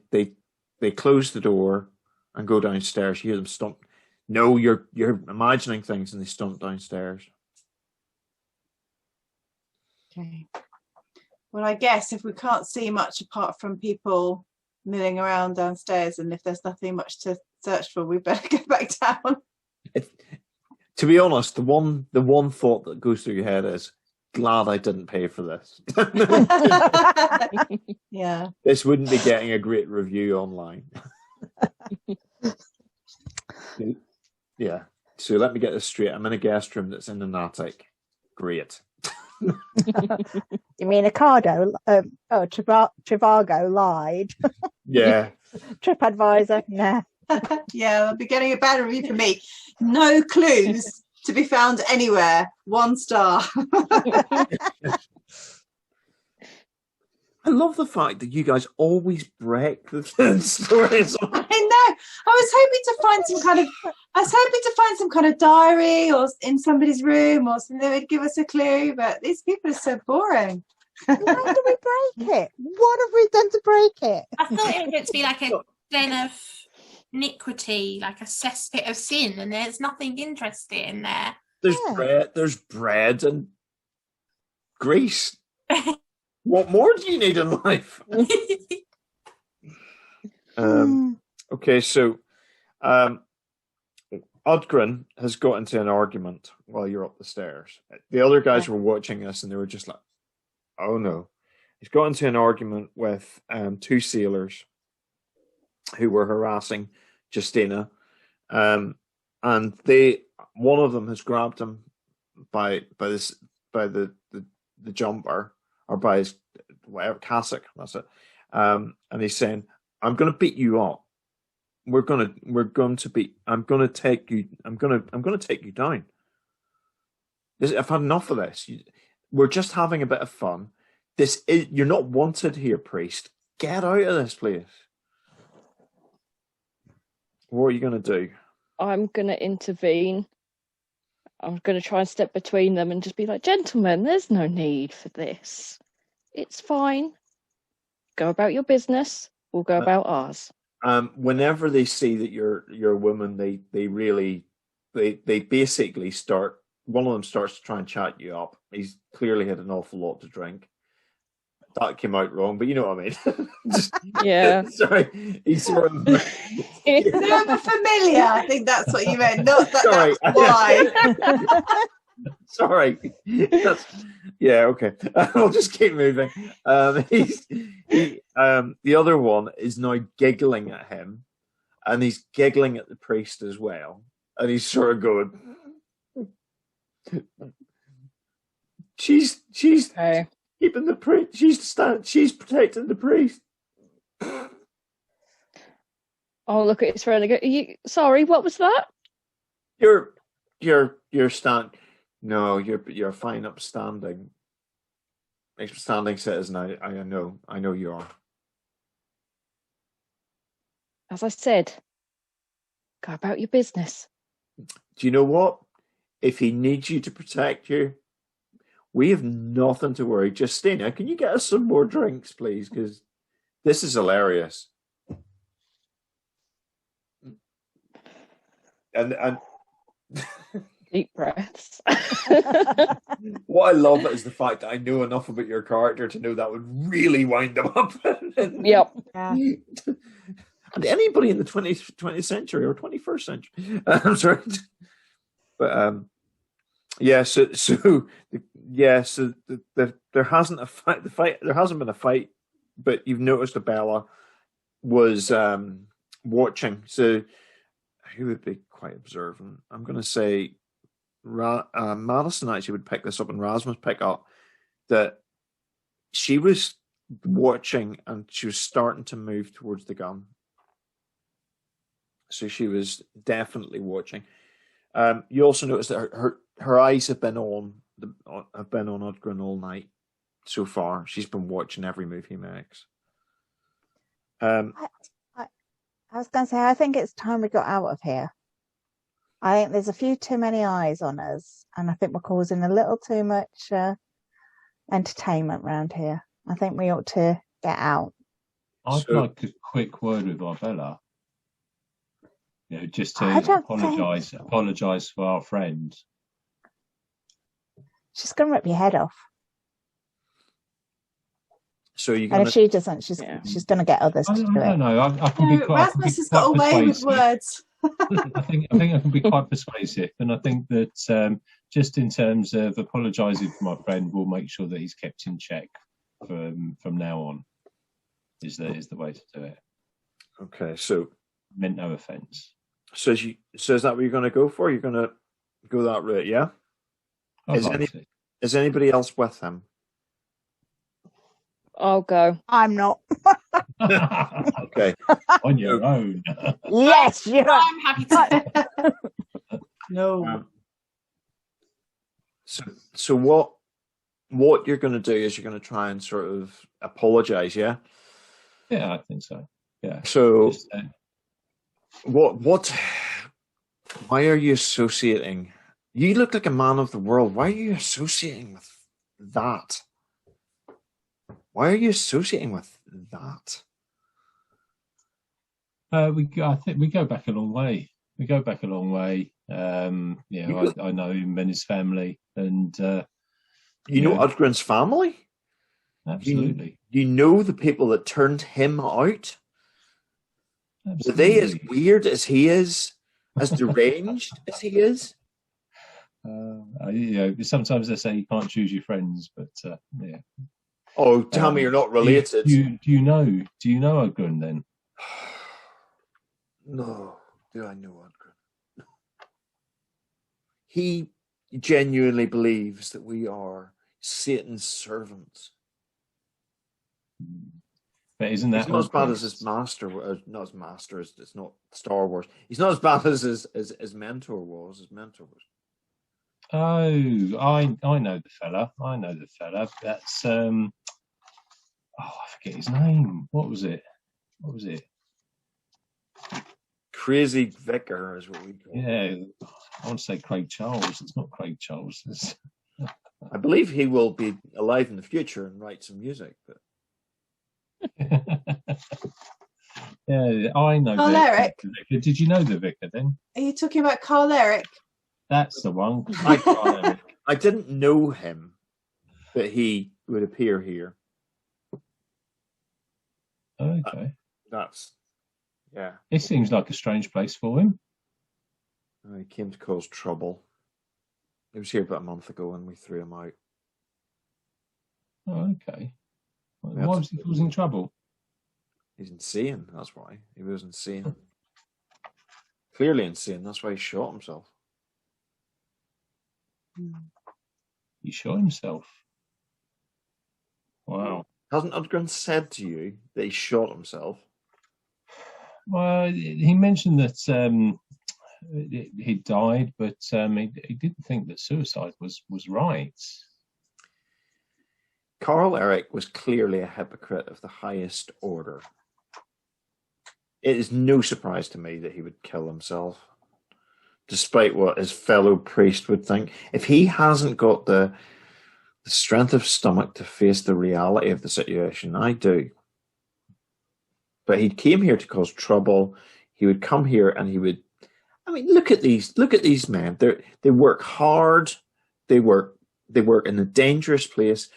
close the door and go downstairs. You hear them stomp. No, you're imagining things, and they stomp downstairs. Okay. Well, I guess if we can't see much apart from people milling around downstairs, and if there's nothing much to search for, we better go back down. To be honest, the one thought that goes through your head is, glad I didn't pay for this. Yeah. This wouldn't be getting a great review online. Yeah. So let me get this straight. I'm in a guest room that's in an attic. Great. You mean Ocado? Trivago lied. Yeah. TripAdvisor, nah. Yeah, I'll be getting a bad review from me. No clues to be found anywhere. 1 star. I love the fact that you guys always break the stories. I know. I was hoping to find some kind of diary or in somebody's room or something that would give us a clue, but these people are so boring. Why do we break it? What have we done to break it? I thought it was meant to be like a den of iniquity, like a cesspit of sin, and there's nothing interesting in there. There's bread and grease. What more do you need in life? Okay, so Odgren has got into an argument while you're up the stairs. The other guys were watching this, and they were just like, oh no. He's got into an argument with 2 sailors who were harassing Justina. And one of them has grabbed him by the jumper, or by his whatever cassock, that's it. And he's saying, I'm gonna beat you up. I'm gonna take you down. I've had enough of this. We're just having a bit of fun. You're not wanted here, priest. Get out of this place. What are you gonna do? I'm gonna intervene. I'm gonna try and step between them and just be like, gentlemen, there's no need for this. It's fine. Go about your business. We'll go about ours. Whenever they see that you're a woman, they basically start. One of them starts to try and chat you up. He's clearly had an awful lot to drink. That came out wrong, but you know what I mean. Yeah. Sorry, he's sort of. Never familiar. I think that's what you meant. Not that. That's why. Sorry. Yeah. Okay. I'll just keep moving. The other one is now giggling at him, and he's giggling at the priest as well, and he's sort of going. She's keeping the priest. She's protecting the priest. I'll look at his friend and go, sorry, what was that? You're No, you're a fine, upstanding citizen. I know you are. As I said, go about your business. Do you know what? If he needs you to protect you, we have nothing to worry. Justina, can you get us some more drinks, please? Because this is hilarious. And deep breaths. What I love is the fact that I know enough about your character to know that would really wind them up. Yep. Yeah. and anybody in the 20th century or 21st century. I'm sorry, but yeah. So there hasn't a fight. There hasn't been a fight, but you've noticed that Bella was watching. So who would be quite observant? I'm going to say Madison actually would pick this up, and Rasmus pick up that she was watching and she was starting to move towards the gun. So she was definitely watching. You also notice that her eyes have been on Udgren all night so far. She's been watching every move he makes. I was going to say, I think it's time we got out of here. I think there's a few too many eyes on us, and I think we're causing a little too much entertainment around here. I think we ought to get out. I'd like a quick word with Arbella. You know, just to apologise for our friend. She's going to rip your head off. So you. And if she doesn't, she's going to get others to do it. No, I can be quite. Rasmus has got a way with words. I think I can be quite persuasive, and I think that just in terms of apologising for my friend, we'll make sure that he's kept in check from now on. Is the way to do it? Okay, so meant no offence. So is that what you're going to go for? You're going to go that route, yeah? Is anybody else with him? I'll go. I'm not. Okay. On your own. Yes, you are. I'm happy to. No. So what you're going to do is you're going to try and sort of apologise, yeah? Yeah, I think so. Yeah. So why are you associating? You look like a man of the world. Why are you associating with that? Why are you associating with that? I think we go back a long way. I know him and his family, and you know Udgren's family. Absolutely. You know the people that turned him out. Absolutely. Are they as weird as he is, as deranged as he is? Sometimes they say you can't choose your friends, but yeah. Oh, tell me you're not related. Do you know Udgren then? No. Do I know Udgren? He genuinely believes that we are Satan's servants. But isn't that he's not as bad as his master? Not as master. It's not Star Wars. He's not as bad as his mentor was. His mentor was. Oh, I know the fella. That's I forget his name. What was it? Crazy Vicar is what we call him. Yeah, I want to say Craig Charles. It's not Craig Charles. I believe he will be alive in the future and write some music. But yeah, I know. Carl Eric. Did you know the Vicar then? Are you talking about Carl Eric? That's the one. I didn't know him, but he would appear here. Okay. Yeah. It seems like a strange place for him. He came to cause trouble. He was here about a month ago and we threw him out. Oh, okay. Why was he causing trouble? He's insane, that's why. He was insane. Clearly insane, that's why he shot himself. He shot himself? Wow. Hasn't Udgren said to you that he shot himself? Well, he mentioned that he died, but he didn't think that suicide was right. Carl Eric was clearly a hypocrite of the highest order. It is no surprise to me that he would kill himself, despite what his fellow priest would think. If he hasn't got the strength of stomach to face the reality of the situation, I do. But he came here to cause trouble. He would come here and he would. I mean, look at these men. They work hard. They work in a dangerous place.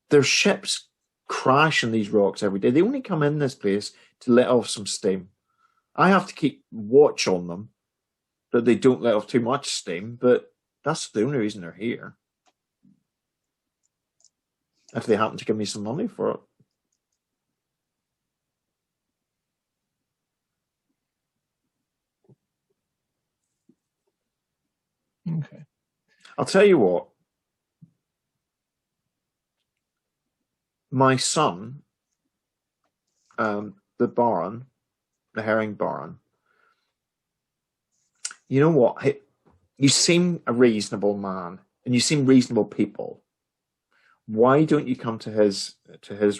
Their ships crash in these rocks every day. They only come in this place to let off some steam. I have to keep watch on them that they don't let off too much steam, but that's the only reason they're here. If they happen to give me some money for it. Okay. I'll tell you what. My son, the Baron, the Herring Baron, you know what? You seem a reasonable man, and you seem reasonable people. Why don't you come to his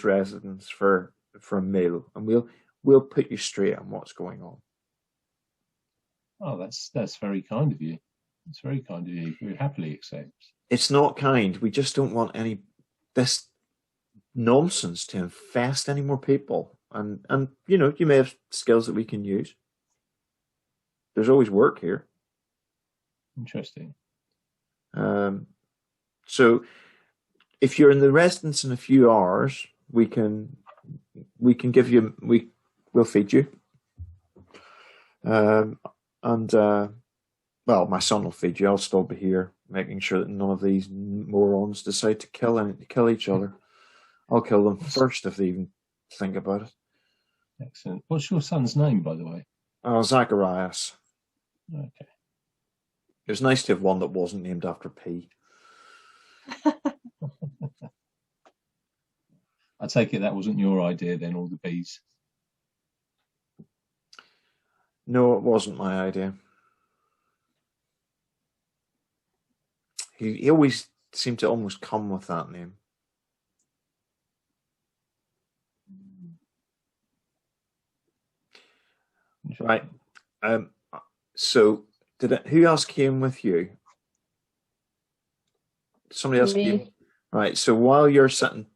residence for a meal, and we'll put you straight on what's going on. Oh, that's very kind of you. It's very kind of you. We happily accept. It's not kind. We just don't want this nonsense to infest any more people. And you know, you may have skills that we can use. There's always work here. Interesting. So if you're in the residence in a few hours, we can give you, we'll feed you. Well, my son will feed you. I'll still be here making sure that none of these morons decide to kill each other. I'll kill them first if they even think about it. Excellent. What's your son's name, by the way? Zacharias. Okay. It was nice to have one that wasn't named after P. I take it that wasn't your idea then, all the bees. No, it wasn't my idea. He always seemed to almost come with that name. Right. So who else came with you? Somebody else came. Right. So while you're sitting,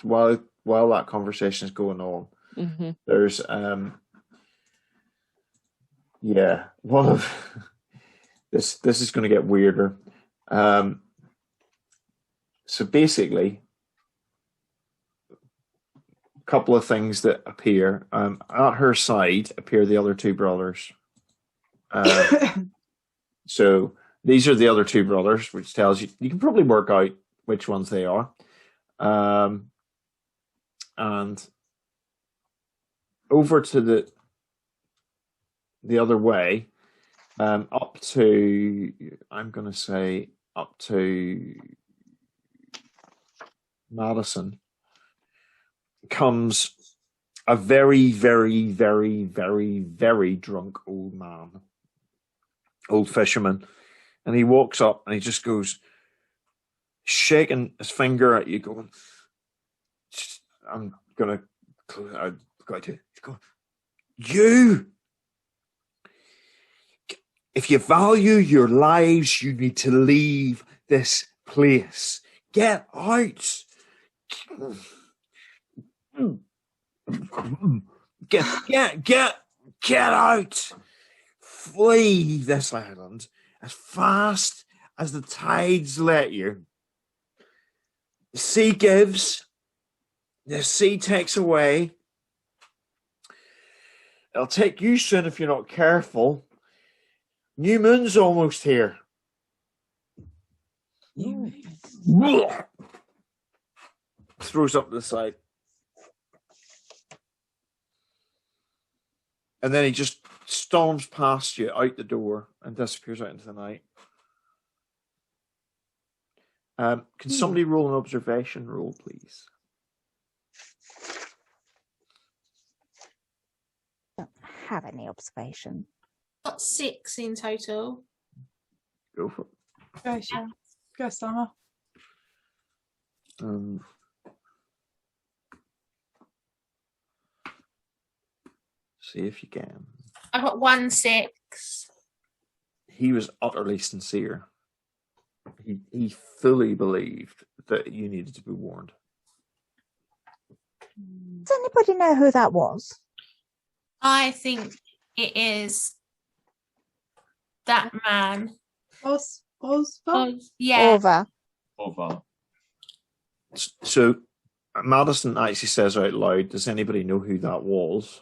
while that conversation is going on, there's one of this is going to get weirder. So basically, a couple of things that appear. At her side appear the other two brothers. So these are the other two brothers, which tells you can probably work out which ones they are. And over to the other way, up to, I'm going to say up to Madison, comes a very, very, very, very, very drunk old man, old fisherman. And he walks up and he just goes, shaking his finger at you, going, I'm going to go, you, if you value your lives, you need to leave this place. Get out. Get out. Flee this island as fast as the tides let you. The sea gives, the sea takes away. It'll take you soon if you're not careful. New moon's almost here. Throws up to the side. And then he just storms past you out the door and disappears out into the night. Can somebody roll an observation roll, please? Don't have any observation. Got 6 in total. Go for it. Go, Sharon. Go, Summer. See if you can. I got 1 6. He was utterly sincere. He fully believed that you needed to be warned. Does anybody know who that was? I think it is that man. Yeah. Over. So Madison actually says out loud, does anybody know who that was?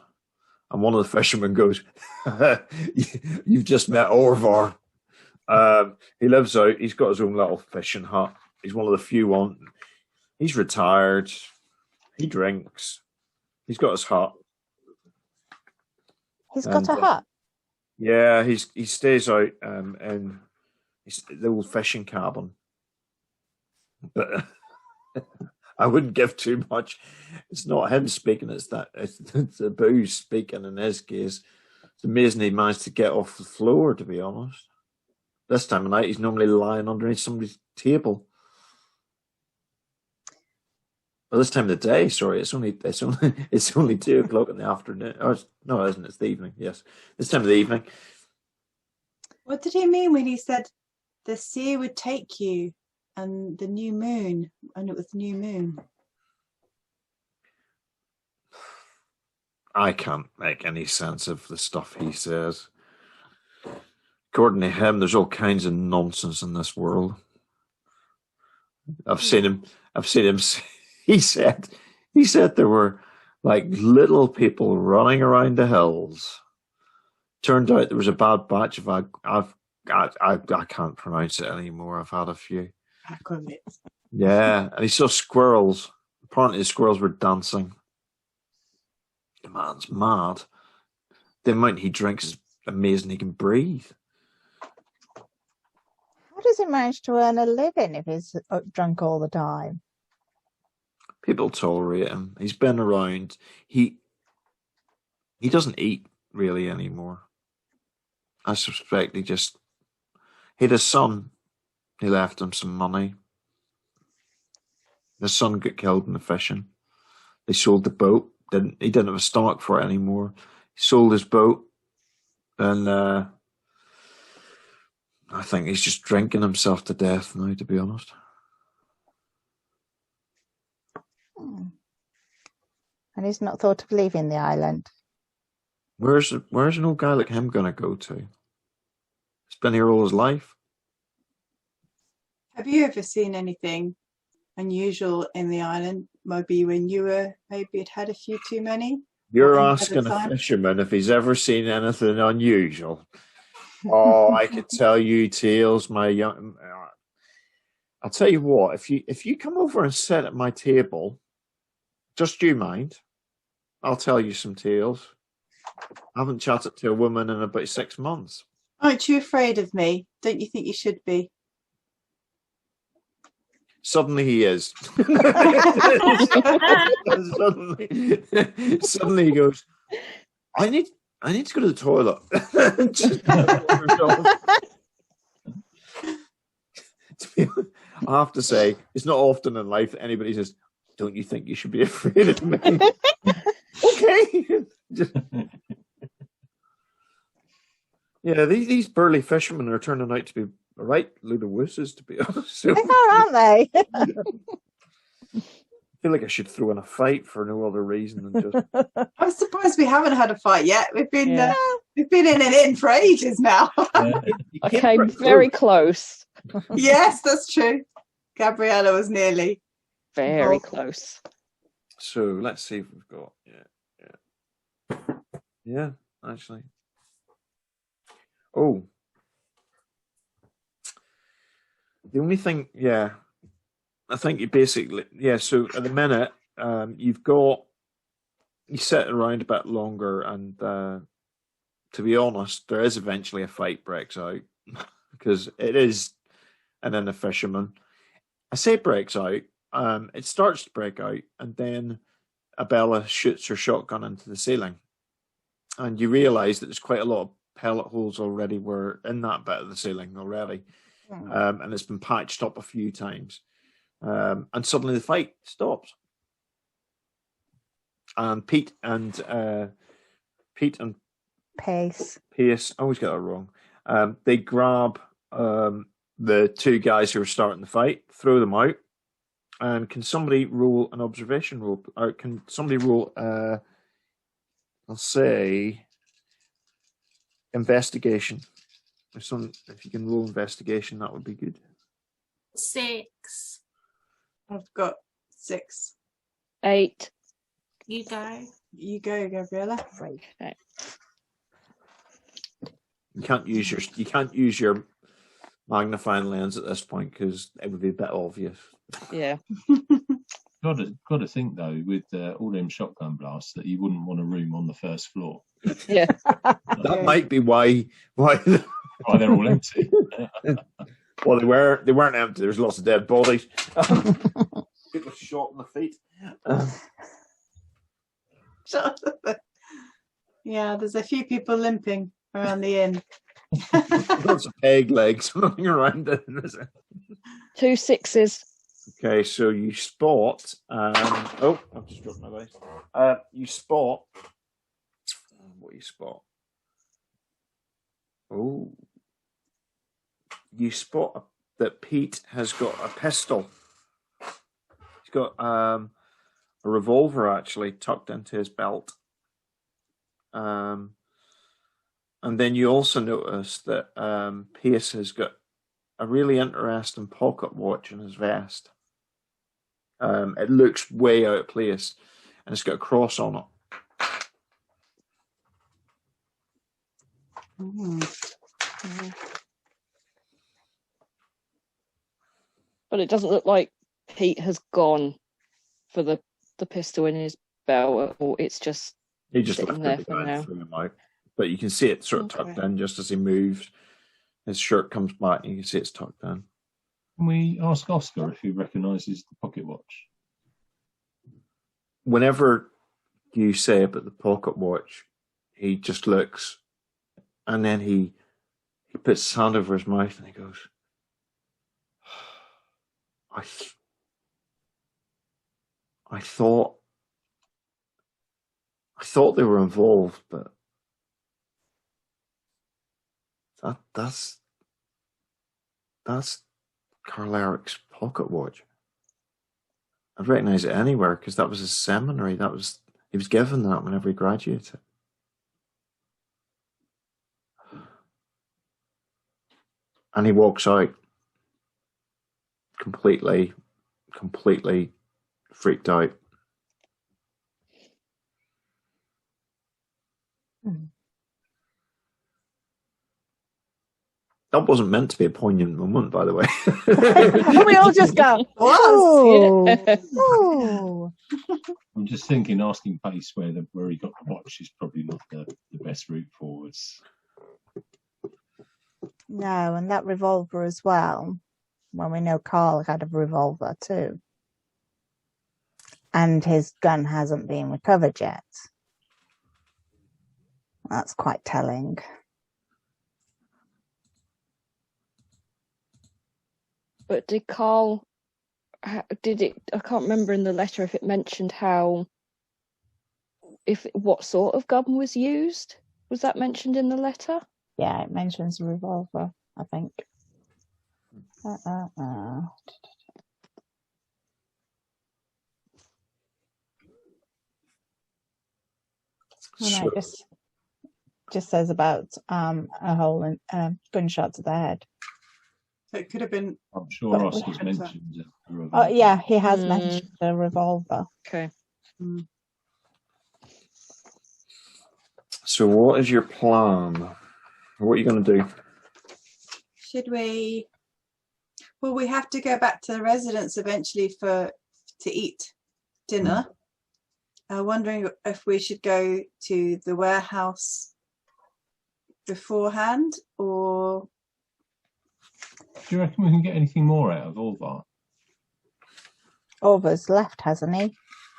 And one of the fishermen goes, "You've just met Orvar. He lives out. He's got his own little fishing hut. He's one of the few on. He's retired. He drinks. He's got his hut. He's got a hut. Yeah, he stays out in the old fishing cabin. But I wouldn't give too much. It's not him speaking. It's the booze speaking in his case. It's amazing he managed to get off the floor, to be honest. This time of night, he's normally lying underneath somebody's table. Well, this time of the day, sorry, it's only 2:00 in the afternoon. Oh, no, it isn't. It's the evening. Yes, this time of the evening. What did he mean when he said the sea would take you and the new moon, and it was new moon? I can't make any sense of the stuff he says. According to him, there's all kinds of nonsense in this world. I've seen him. He said there were like little people running around the hills. Turned out there was a bad batch of I can't pronounce it anymore. I've had a few. Yeah, and he saw squirrels. Apparently the squirrels were dancing. The man's mad. The amount he drinks is amazing. He can breathe. How does he manage to earn a living if he's drunk all the time? People tolerate him. He's been around. He doesn't eat really anymore. I suspect he had a son. He left him some money. The son got killed in the fishing. They sold the boat. He didn't have a stomach for it anymore. He sold his boat, and I think he's just drinking himself to death now, to be honest. And he's not thought of leaving the island. Where's an old guy like him gonna go to? He's been here all his life. Have you ever seen anything unusual in the island? Maybe when you were had a few too many? You're asking a fisherman if he's ever seen anything unusual. Oh, I could tell you tales, my young. I'll tell you what. If you come over and sit at my table, just you mind, I'll tell you some tales. I haven't chatted to a woman in about 6 months. Aren't you afraid of me? Don't you think you should be? Suddenly he is. suddenly he goes, I need to go to the toilet. I have to say, it's not often in life that anybody says, don't you think you should be afraid of me? Okay. Yeah, these burly fishermen are turning out to be a right load of wusses, to be honest. So, They are, aren't they? I feel like I should throw in a fight for no other reason than just. I'm surprised we haven't had a fight yet. We've been in an inn for ages now. Yeah. I came very close. Yes, that's true. Gabriella was nearly. Very close. So let's see if we've got yeah, actually. Oh, the only thing, I think you basically, so at the minute, you sit around a bit longer, and to be honest, there is eventually a fight breaks out because it is an inner fisherman. I say breaks out, it starts to break out, and then Abella shoots her shotgun into the ceiling, and you realise that there's quite a lot of pellet holes already were in that bit of the ceiling already. And it's been patched up a few times. And suddenly the fight stops. And Pete and Pace. I always get that wrong. They grab the two guys who are starting the fight, throw them out. And can somebody roll an observation roll? Or can somebody roll, I'll say, investigation? If you can roll investigation, that would be good. 6. I've got 6. 8. You go. You go, Gabriella. Okay. You can't use your magnifying lens at this point because it would be a bit obvious. Yeah. Got to think though, with all them shotgun blasts, that you wouldn't want a room on the first floor. Yeah. That might be why they're all empty. Well, they weren't empty. There's lots of dead bodies. People shot in the feet. Yeah, there's a few people limping around the inn. Lots of peg legs running around it. 2 6s. Okay, so you spot. Oh, I've just dropped my dice. You spot. What do you spot? Oh, you spot that Pete has got a pistol. He's got a revolver actually tucked into his belt. And then you also notice that Pierce has got a really interesting pocket watch in his vest. It looks way out of place, and it's got a cross on it. But it doesn't look like Pete has gone for the pistol in his belt, or it's just He just sitting left there it for now. threw him out. But you can see it sort of tucked in just as he moves. His shirt comes back, and you can see it's tucked in. Can we ask Oscar if he recognises the pocket watch? Whenever you say about the pocket watch, he just looks, and then he puts his hand over his mouth and he goes, I thought they were involved, but that's Carl Eric's pocket watch. I'd recognise it anywhere because that was his seminary. He was given that whenever he graduated. And he walks out completely freaked out. That wasn't meant to be a poignant moment, by the way. We all just go, oh, oh. I'm just thinking, asking Pace where he got the watch is probably not the best route forwards. No, and that revolver as well, when we know Carl had a revolver too. And his gun hasn't been recovered yet. That's quite telling. But did Carl, I can't remember in the letter if it mentioned what sort of gun was used. Was that mentioned in the letter? Yeah, it mentions a revolver, I think. No, it just says about a hole in gunshot to the head. So it could have been. I'm sure Oscar's mentioned a revolver. Oh yeah, he has mentioned a revolver. Okay. So what is your plan? What are you going to do? Should we? Well, we have to go back to the residence eventually to eat dinner. Wondering if we should go to the warehouse beforehand, or Do you reckon we can get anything more out of Ulvar? Ulvar's left, hasn't he?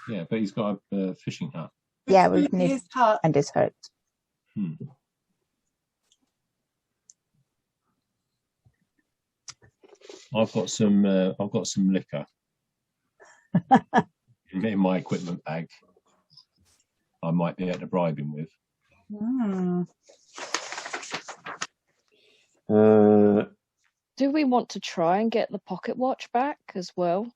Yeah, but he's got a fishing hut. Yeah, we need his hut. and his hurt. I've got some liquor in my equipment bag. I might be able to bribe him with. Do we want to try and get the pocket watch back as well?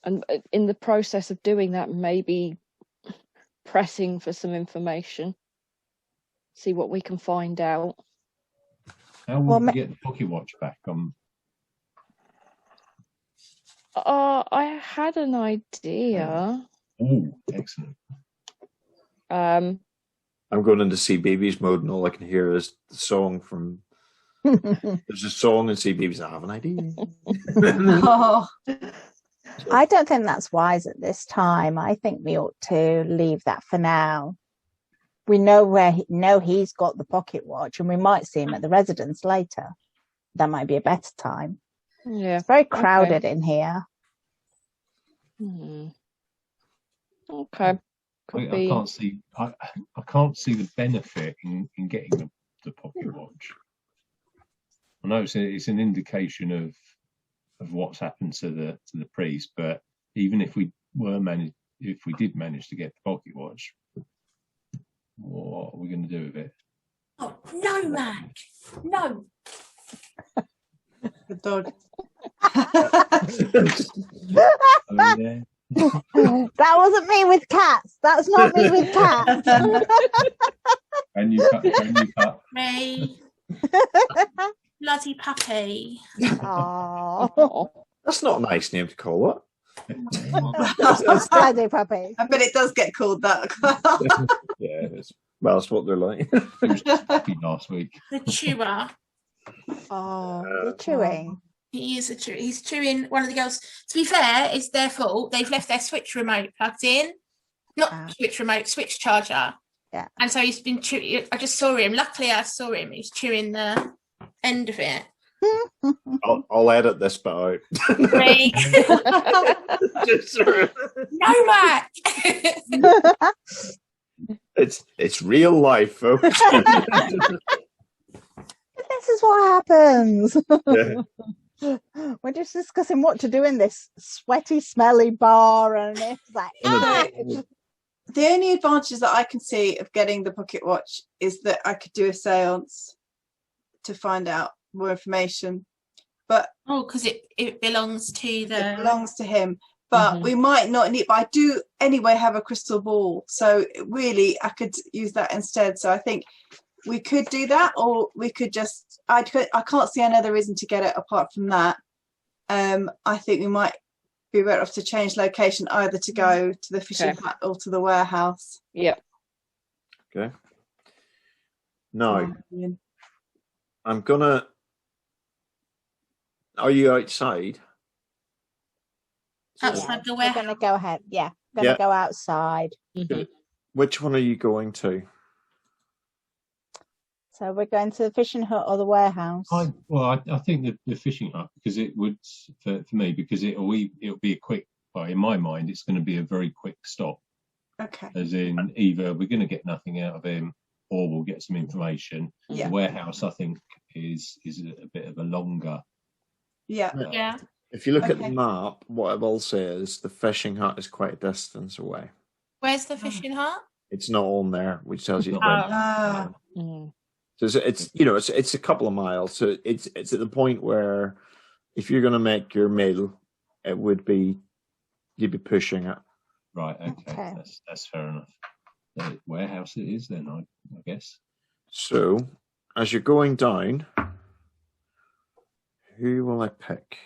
And in the process of doing that, maybe pressing for some information, see what we can find out. How will we get the pocket watch back? I had an idea. Oh, excellent. Um, I'm going into Sea Babies mode, and all I can hear is the song from. There's a song in Sea Babies. I have an idea. Oh, I don't think that's wise at this time. I think we ought to leave that for now. We know he's got the pocket watch, and we might see him at the residence later. That might be a better time. yeah. It's very crowded in here. Okay. I can't see. I can't see the benefit in getting the pocket watch. I know it's an indication of what's happened to the priest, but even if we did manage to get the pocket watch, what are we going to do with it? Oh, no, Mac. No. the dog. Oh, yeah. That wasn't me with cats. That's not me with cats. And you cut. Me. Bloody puppy. Oh, That's not a nice name to call it. bloody puppy. I bet it does get called that. Yeah, it is. Well, that's what they're like. It was just happy last week. The chewer. Oh, you're chewing. He is he's chewing one of the girls. To be fair, it's their fault. They've left their switch remote plugged in. Not switch remote, switch charger. Yeah. And so he's been chewing. I just saw him. Luckily, I saw him. He's chewing the end of it. I'll edit this bit out. Great. No, Mac. It's real life, folks. This is what happens. Yeah. We're just discussing what to do in this sweaty, smelly bar, and it's like, The only advantages that I can see of getting the pocket watch is that I could do a seance to find out more information. But because it belongs to it the. belongs to him. But we might not need. But I do anyway have a crystal ball, so really I could use that instead. So I think we could do that, or we could just. I can't see another reason to get it apart from that. I think we might be better off to change location, either to go to the fishing hut or to the warehouse. Yep. Okay. Now, I'm gonna. Are you outside? Outside the we're warehouse. going to go ahead. Yeah, going to go outside. Which one are you going to? So we're going to the fishing hut or the warehouse. I think the fishing hut, because it would for me, because it'll be a quick. Well, in my mind, it's going to be a very quick stop. Okay. As in, either we're going to get nothing out of him, or we'll get some information. Yeah. The warehouse, I think, is a bit of a longer. Yeah. Yeah. If you look at the map, what I will say is the fishing hut is quite a distance away. Where's the fishing hut? It's not on there, which tells you. So it's a couple of miles. So it's at the point where if you're going to make your meal, it would be you'd be pushing it. Right. Okay. That's fair enough. The warehouse it is then, I guess. So as you're going down, who will I pick?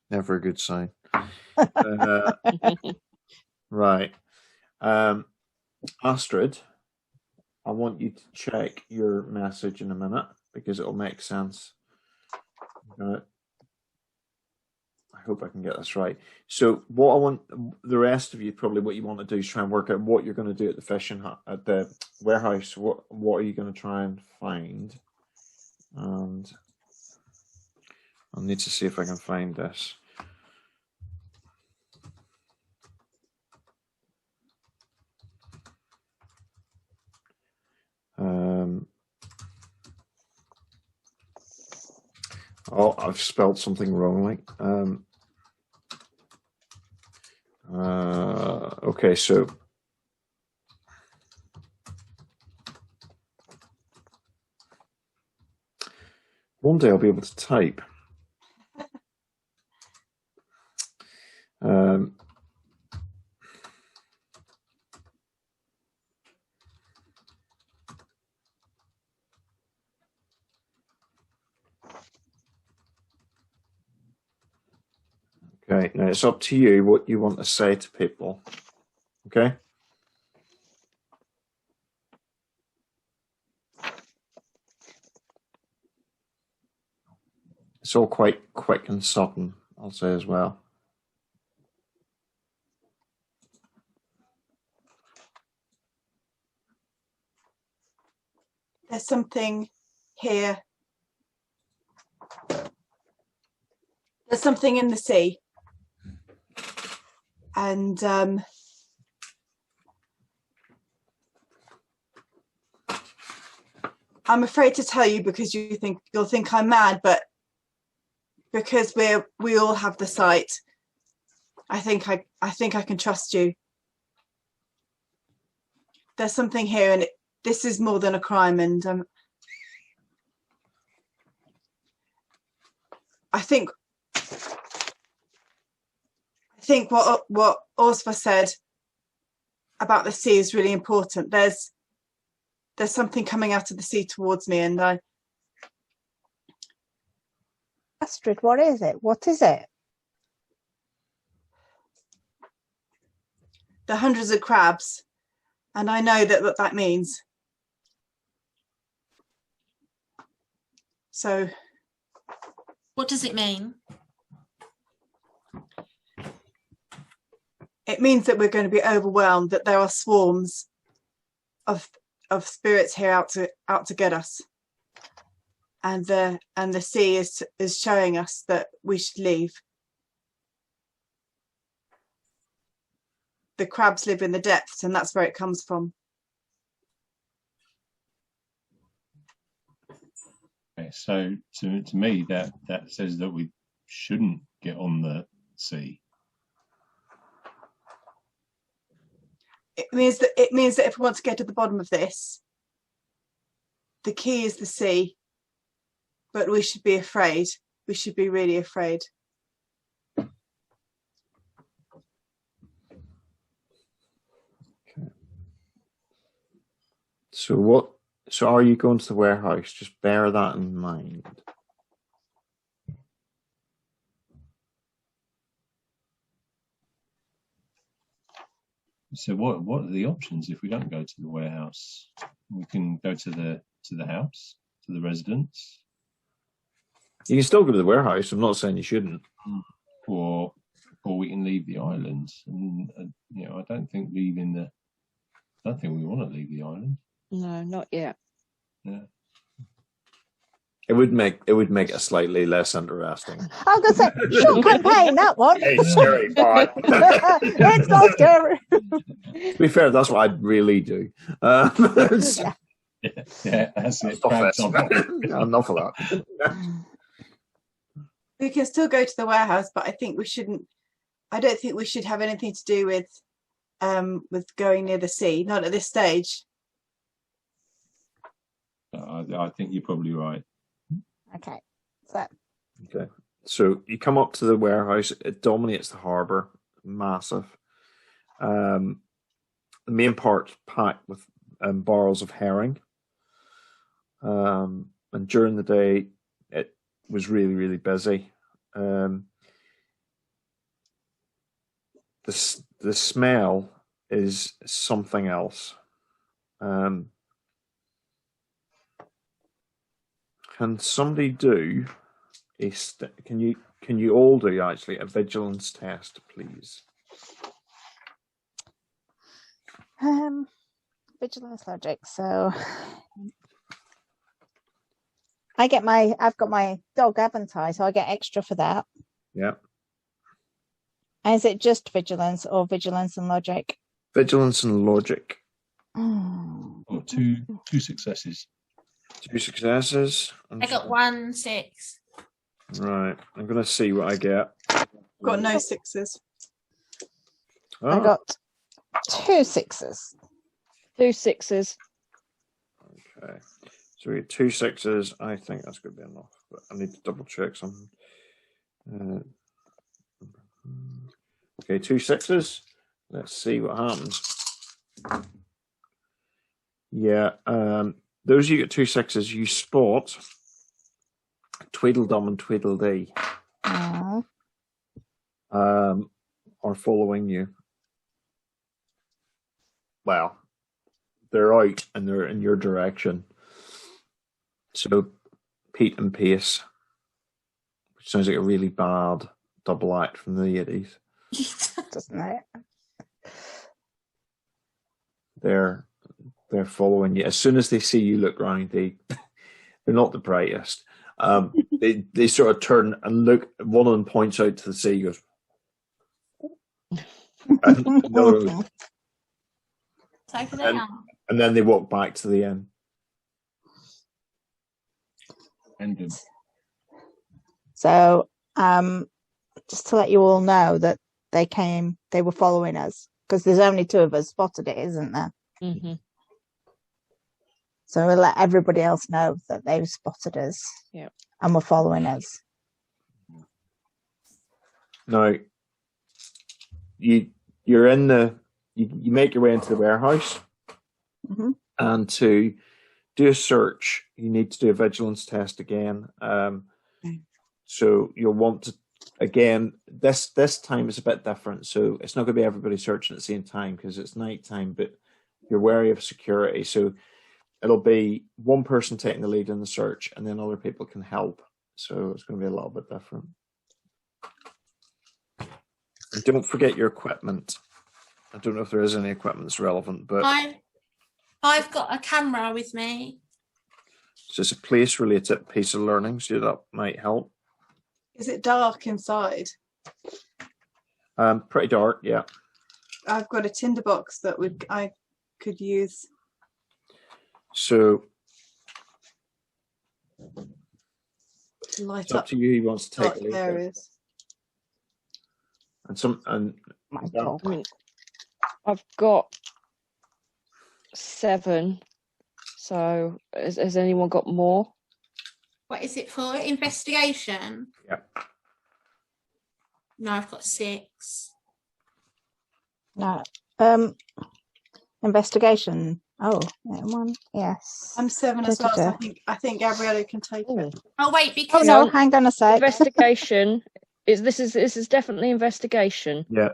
Never a good sign. Right. Astrid, I want you to check your message in a minute because it'll make sense. I hope I can get this right. So what I want the rest of you, probably what you want to do is try and work out what you're going to do at the fishing hut, at the warehouse. What are you going to try and find? And I'll need to see if I can find this. I've spelled something wrongly. Okay, so one day I'll be able to type. Okay, now it's up to you what you want to say to people. Okay? It's all quite quick and sudden, I'll say as well. There's something here. There's something in the sea. And I'm afraid to tell you because you'll think I'm mad, but because we all have the sight, I think I can trust you. There's something here, and this is more than a crime, and I think what Orsva said about the sea is really important. There's something coming out of the sea towards me, and Astrid, what is it? What is it? there are hundreds of crabs, and I know what that means. So, What does it mean? it means that we're going to be overwhelmed, that there are swarms of spirits here out to get us, and the sea is showing us that we should leave. The crabs live in the depths, and that's where it comes from. Okay, so to me, that says that we shouldn't get on the sea. It means that if we want to get to the bottom of this, the key is the sea, but we should be afraid. We should be really afraid. Okay. So are you going to the warehouse? Just bear that in mind. So what are the options if we don't go to the warehouse? We can go to the house, to the residence. You can still go to the warehouse. I'm not saying you shouldn't. Or we can leave the island. And I don't think we want to leave the island. No, not yet. Yeah. It would make it slightly less interesting. I was going to say, short campaign, that one. It's scary, but It's not scary. to be fair, that's what I'd really do. Yeah, that's it. Enough of that. We can still go to the warehouse, but I think we shouldn't. I don't think we should have anything to do with going near the sea. Not at this stage. I think you're probably right. Okay. So you come up to the warehouse. It dominates the harbour. Massive. The main part packed with barrels of herring. And during the day, it was really, really busy. The smell is something else. Can somebody do can you all do actually a vigilance test, please? Vigilance logic. So I've got my dog, haven't I? So I get extra for that. Yeah. And is it just vigilance or vigilance and logic? Vigilance and logic. Or two successes. 2 successes. I got 1 6. Right. I'm going to see what I get. Got no sixes. Oh, I got 2 6s. 2 6s. okay. So we get 2 6s. I think that's going to be enough, but I need to double check something. Okay, 2 6s. Let's see what happens. Yeah. Those you get 2 6s, you spot Tweedledum and Tweedledee. are following you. Well, they're out and they're in your direction. So Pete and Pace, which sounds like a really bad double act from the 80s. Doesn't it? They're following you. As soon as they see you look round, they're not the brightest. They sort of turn and look. One of them points out to the sea, goes, and another goes, and then they walk back to the inn. Ended. So, just to let you all know that they were following us, because there's only two of us spotted it, isn't there? Mm-hmm. So we'll let everybody else know that they've spotted us. Yep. And were following us. Now, you're in you make your way into the warehouse, Mm-hmm. and to do a search, you need to do a vigilance test again. So you'll want to, again, this time is a bit different. So it's not going to be everybody searching at the same time because it's night time, but you're wary of security. So it'll be one person taking the lead in the search, and then other people can help. So it's going to be a little bit different. And don't forget your equipment. I don't know if there is any equipment that's relevant, but I've got a camera with me. so it's a place-related piece of learning, so that might help. Is it dark inside? Pretty dark, yeah. I've got a tinderbox that I could use. So To light it's up to you who wants to take dark a lead. areas. And My God. I mean, I've got 7. So has anyone got more? What is it for? Investigation? Yeah. No, I've got 6. No. Investigation. Oh, one. Yes. I'm 7 as well, so Da-da-da. I think Gabriella can take it. Oh wait, Oh because no, hang on a sec. Investigation. This is definitely investigation. yeah,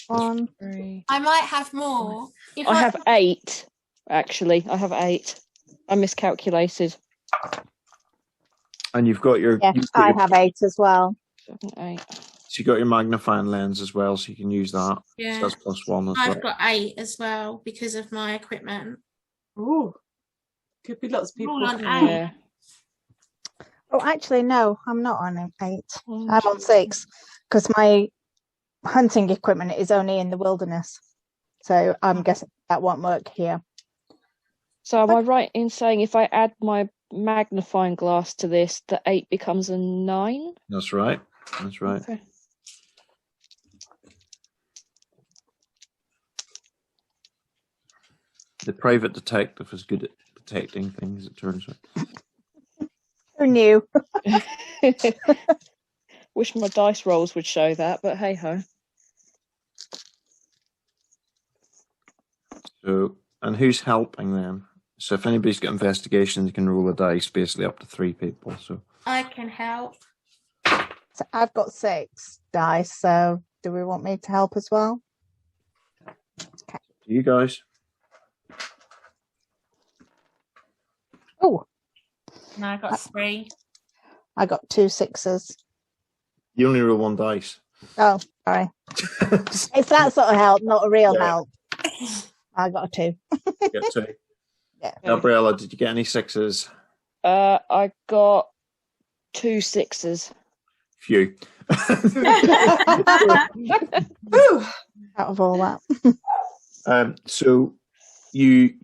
1. 3. I might have more. If I have 8. Actually, I have 8. I miscalculated. and you've got your Yes, I have 8 as well. 7, 8. so you got your magnifying lens as well, so you can use that. Yeah. So that's +1 as I've well. got 8 as well because of my equipment. Ooh, could be lots of people. All on coming. 8. Yeah. Oh, actually, no, I'm not on 8. I'm on 6 because my hunting equipment is only in the wilderness. So I'm guessing that won't work here. So am I right in saying if I add my magnifying glass to this, the 8 becomes a 9? That's right. That's right. Okay. The private detective is good at detecting things, it turns out. Who knew? Wish my dice rolls would show that, but hey ho. So, and who's helping them? So if anybody's got investigation, they can roll a dice, basically up to 3 people. So I can help. So I've got 6 dice. So do we want me to help as well? you guys. Oh, No, I got 3. I got 2 6s. You only roll 1 dice. Oh, sorry. It's that sort of help, not a real Yeah. help. I got a 2. Get 2. Yeah. Gabriella, did you get any 6s? I got 2 6s. Phew. Ooh, Out of all that. So you,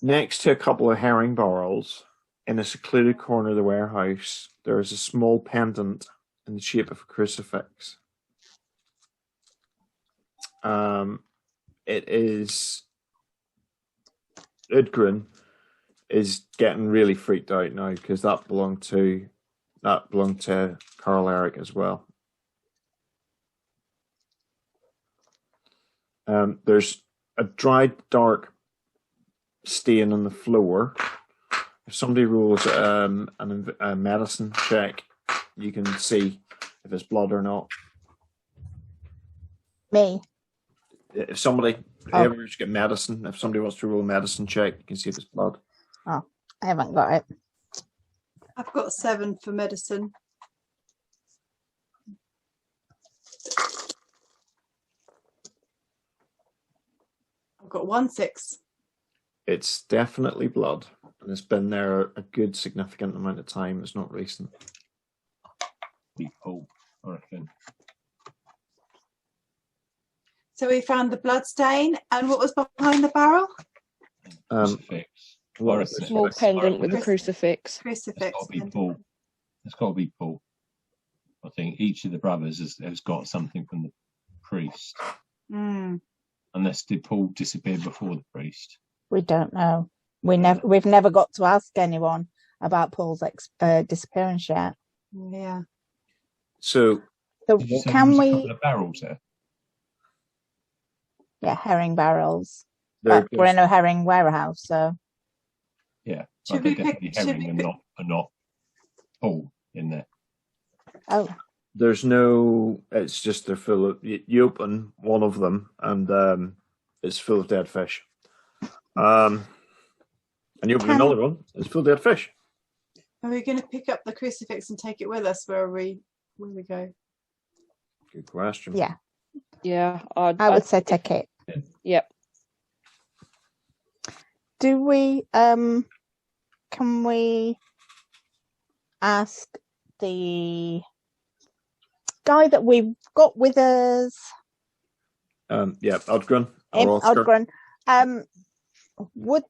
next to a couple of herring barrels in a secluded corner of the warehouse, there is a small pendant in the shape of a crucifix. It is Udgren is getting really freaked out now because that belonged to Carl Eric as well. There's a dried dark stain on the floor. If somebody rolls a medicine check, you can see if it's blood or not. Me. If somebody, Oh. ever just get medicine, if somebody wants to roll a medicine check, you can see if it's blood. Oh, I haven't got it. I've got 7 for medicine. I've got 1 6. It's definitely blood, and it's been there a good significant amount of time. It's not recent. Be Paul, I reckon. So we found the blood stain, and what was behind the barrel? Crucifix. Well, I it's reckon a Small it's- pendant with a Crucifix. crucifix. It's got to be Paul. It's got to be Paul. I think each of the brothers has got something from the priest. Mm. Unless did Paul disappear before the priest? We don't know. We've never got to ask anyone about Paul's disappearance yet. Yeah. So So Did you say can there was a we? couple of barrels there? Yeah, herring barrels. they're We're in just- a herring warehouse, so Yeah, Should they're we pick- definitely should herring we and pick- not Paul in there. oh, there's no. It's just they're full of. You open one of them, and it's full of dead fish. And you open Can- another one, it's full of dead fish. Are we going to pick up the crucifix and take it with us where we go? Good question. yeah. Yeah, I would say take it. Yep. Do we? Can we ask the guy that we've got with us? Yeah, Odgren or Oscar. Odgren. Would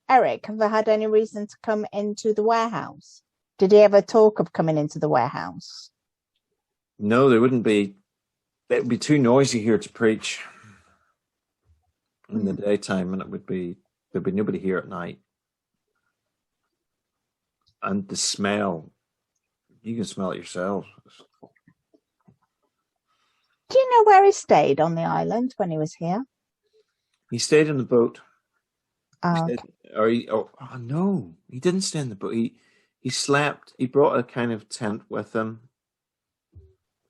Eric have had any reason to come into the warehouse? Did he ever talk of coming into the warehouse? No, there wouldn't be. It would be too noisy here to preach in the daytime, and there'd be nobody here at night. And the smell, you can smell it yourselves. Do you know where he stayed on the island when he was here? He stayed in the boat. Oh, No, he didn't stay in the boat. He slept. He brought a kind of tent with him,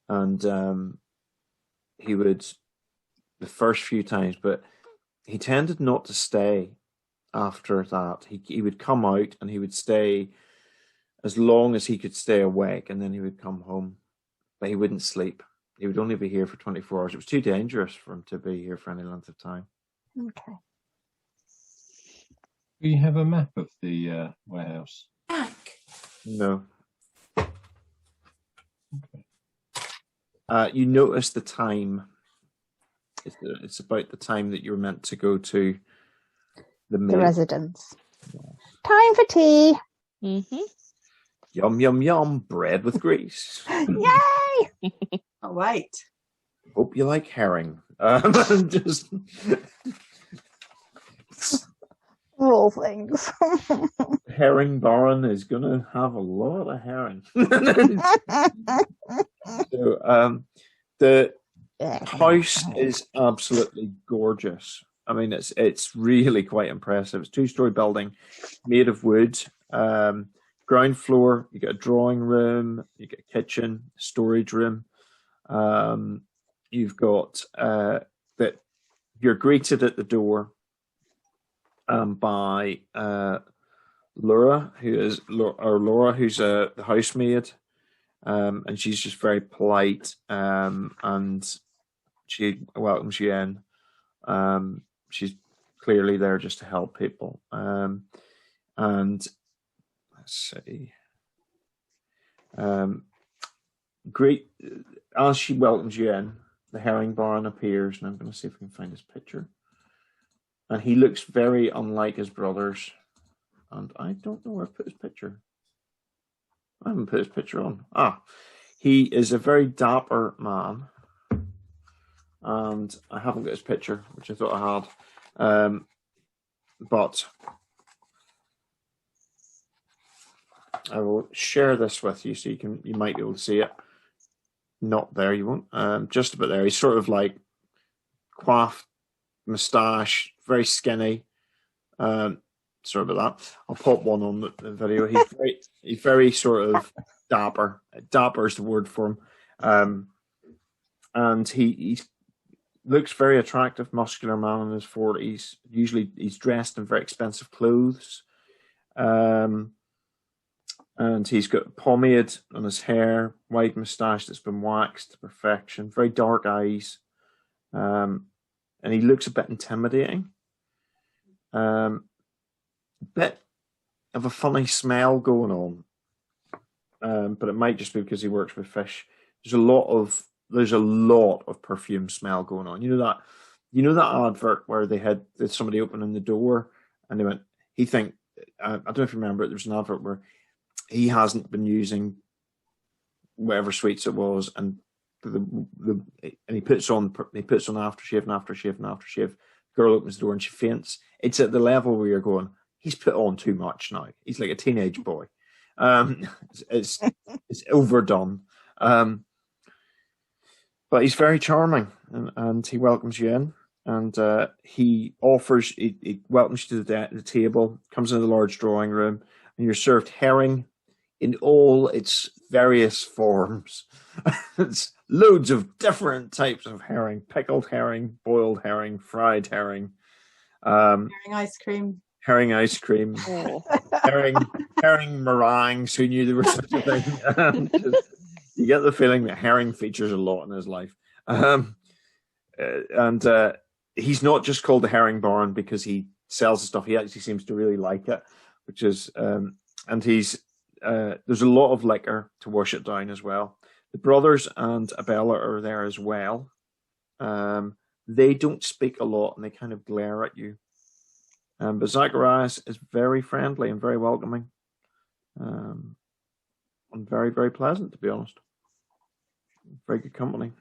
and he would the first few times, but he tended not to stay after that. He would come out and he would stay as long as he could stay awake, and then he would come home, but he wouldn't sleep. He would only be here for 24 hours. It was too dangerous for him to be here for any length of time. okay. Do you have a map of the warehouse? Back. No. You notice the time. It's about the time that you were meant to go to the The meal. residence. Time for tea. Mm-hmm. Yum, yum, yum. Bread with grease. Yay! Oh, wait. Hope you like herring. Just All things. herring Baron is going to have a lot of herring. So, the house is absolutely gorgeous. I mean, it's really quite impressive. It's a 2-story building made of wood. Ground floor, you get a drawing room, you get a kitchen, storage room. You've got that you're greeted at the door by Laura, who's the housemaid, and she's just very polite, and she welcomes you in. She's clearly there just to help people. And let's see. Great. As she welcomes you in, the herring baron appears, and I'm going to see if I can find his picture. And he looks very unlike his brothers. And I don't know where I put his picture. I haven't put his picture on. He is a very dapper man. And I haven't got his picture, which I thought I had. But I will share this with you so you might be able to see it. Not there, you won't. Just about there. He's sort of like coiffed, moustache, very skinny. Sorry about that. I'll pop one on the video. He's very sort of dapper. Dapper is the word for him. And he's looks very attractive, muscular man in his 40s. Usually he's dressed in very expensive clothes. And he's got pomade on his hair, white moustache that's been waxed to perfection, very dark eyes. And he looks a bit intimidating. Bit of a funny smell going on. But it might just be because he works with fish. There's a lot of perfume smell going on. You know that advert where they had somebody opening the door and they went, I don't know if you remember it, there's an advert where he hasn't been using whatever sweets it was, and he puts on aftershave and aftershave and aftershave. Girl opens the door and she faints. It's at the level where you're going, he's put on too much now. He's like a teenage boy. It's overdone. But he's very charming, and he welcomes you in, and he welcomes you to the table, comes into the large drawing room, and you're served herring in all its various forms. It's loads of different types of herring: pickled herring, boiled herring, fried herring, Herring ice cream. herring ice cream, Oh. herring meringues. Who knew there was such a thing? You get the feeling that herring features a lot in his life. He's not just called the Herring Barn because he sells the stuff. He actually seems to really like it, which is, and he's, there's a lot of liquor to wash it down as well. The brothers and Abella are there as well. They don't speak a lot and they kind of glare at you. But Zacharias is very friendly and very welcoming. And very, very pleasant, to be honest. Very good company.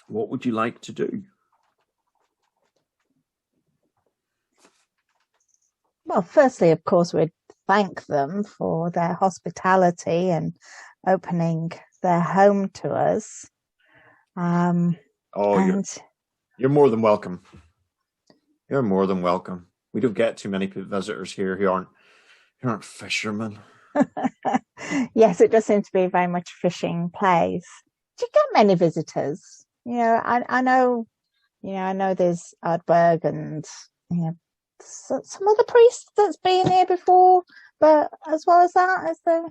What would you like to do? Well, firstly, of course, we'd thank them for their hospitality and opening their home to us. You're more than welcome. You're more than welcome. We don't get too many visitors here who aren't fishermen. Yes, it does seem to be very much a fishing place. Do you get many visitors? I know there's Ardberg and some other priest that's been here before, but as well as that, is there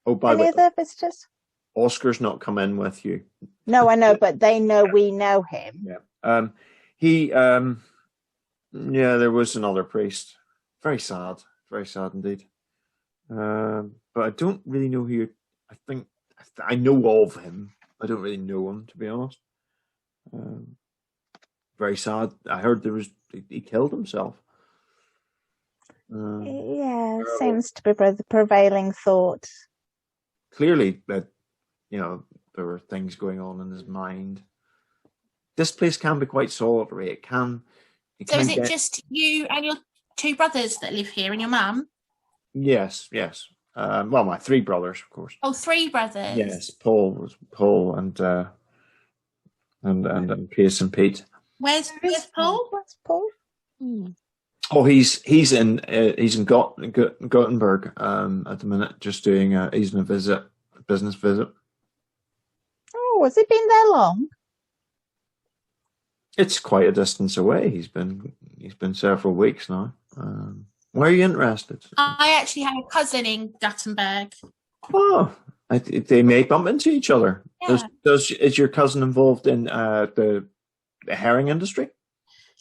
any other visitors? Oscar's not come in with you. No, I know, but they know we know him. Yeah. There was another priest. Very sad indeed. But I don't really know who I know of him. I don't really know him, to be honest. Very sad. I heard he killed himself. Seems to be the prevailing thought. Clearly that, there were things going on in his mind. This place can be quite solitary. So is it just you and your two brothers that live here and your mum? Yes. Well, my three brothers, of course. Oh, three brothers. Yes, Paul and Pierce and Pete. Where's Paul? What's Paul? Oh, he's in Gothenburg at the minute, just doing he's on a business visit. Oh, has he been there long? It's quite a distance away. He's been several weeks now. Why are you interested? I actually have a cousin in Gothenburg. Oh, they may bump into each other. Yeah. Is your cousin involved in the herring industry?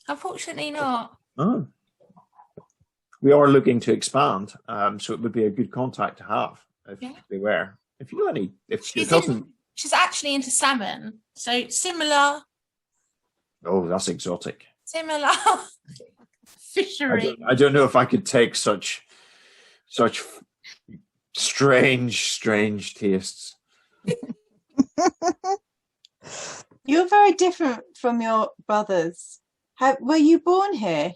Unfortunately not. Oh. We are looking to expand, so it would be a good contact to have if they were. If you know any, she's actually into salmon, so similar. Oh, that's exotic. Similar fishery. I don't know if I could take such strange tastes. You're very different from your brothers. Were you born here?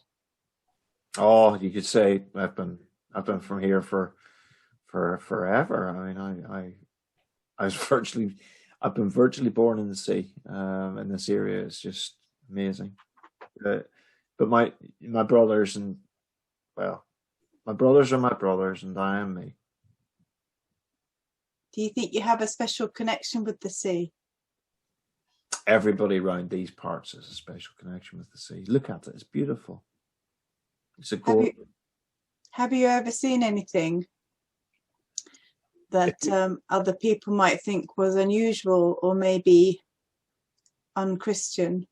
Oh, you could say I've been from here for forever. I mean, I've been virtually born in the sea. In this area, it's just amazing. But my brothers my brothers are my brothers, and I am me. Do you think you have a special connection with the sea? everybody around these parts has a special connection with the sea. Look at it; it's beautiful. It's a Have you ever seen anything that other people might think was unusual or maybe unchristian?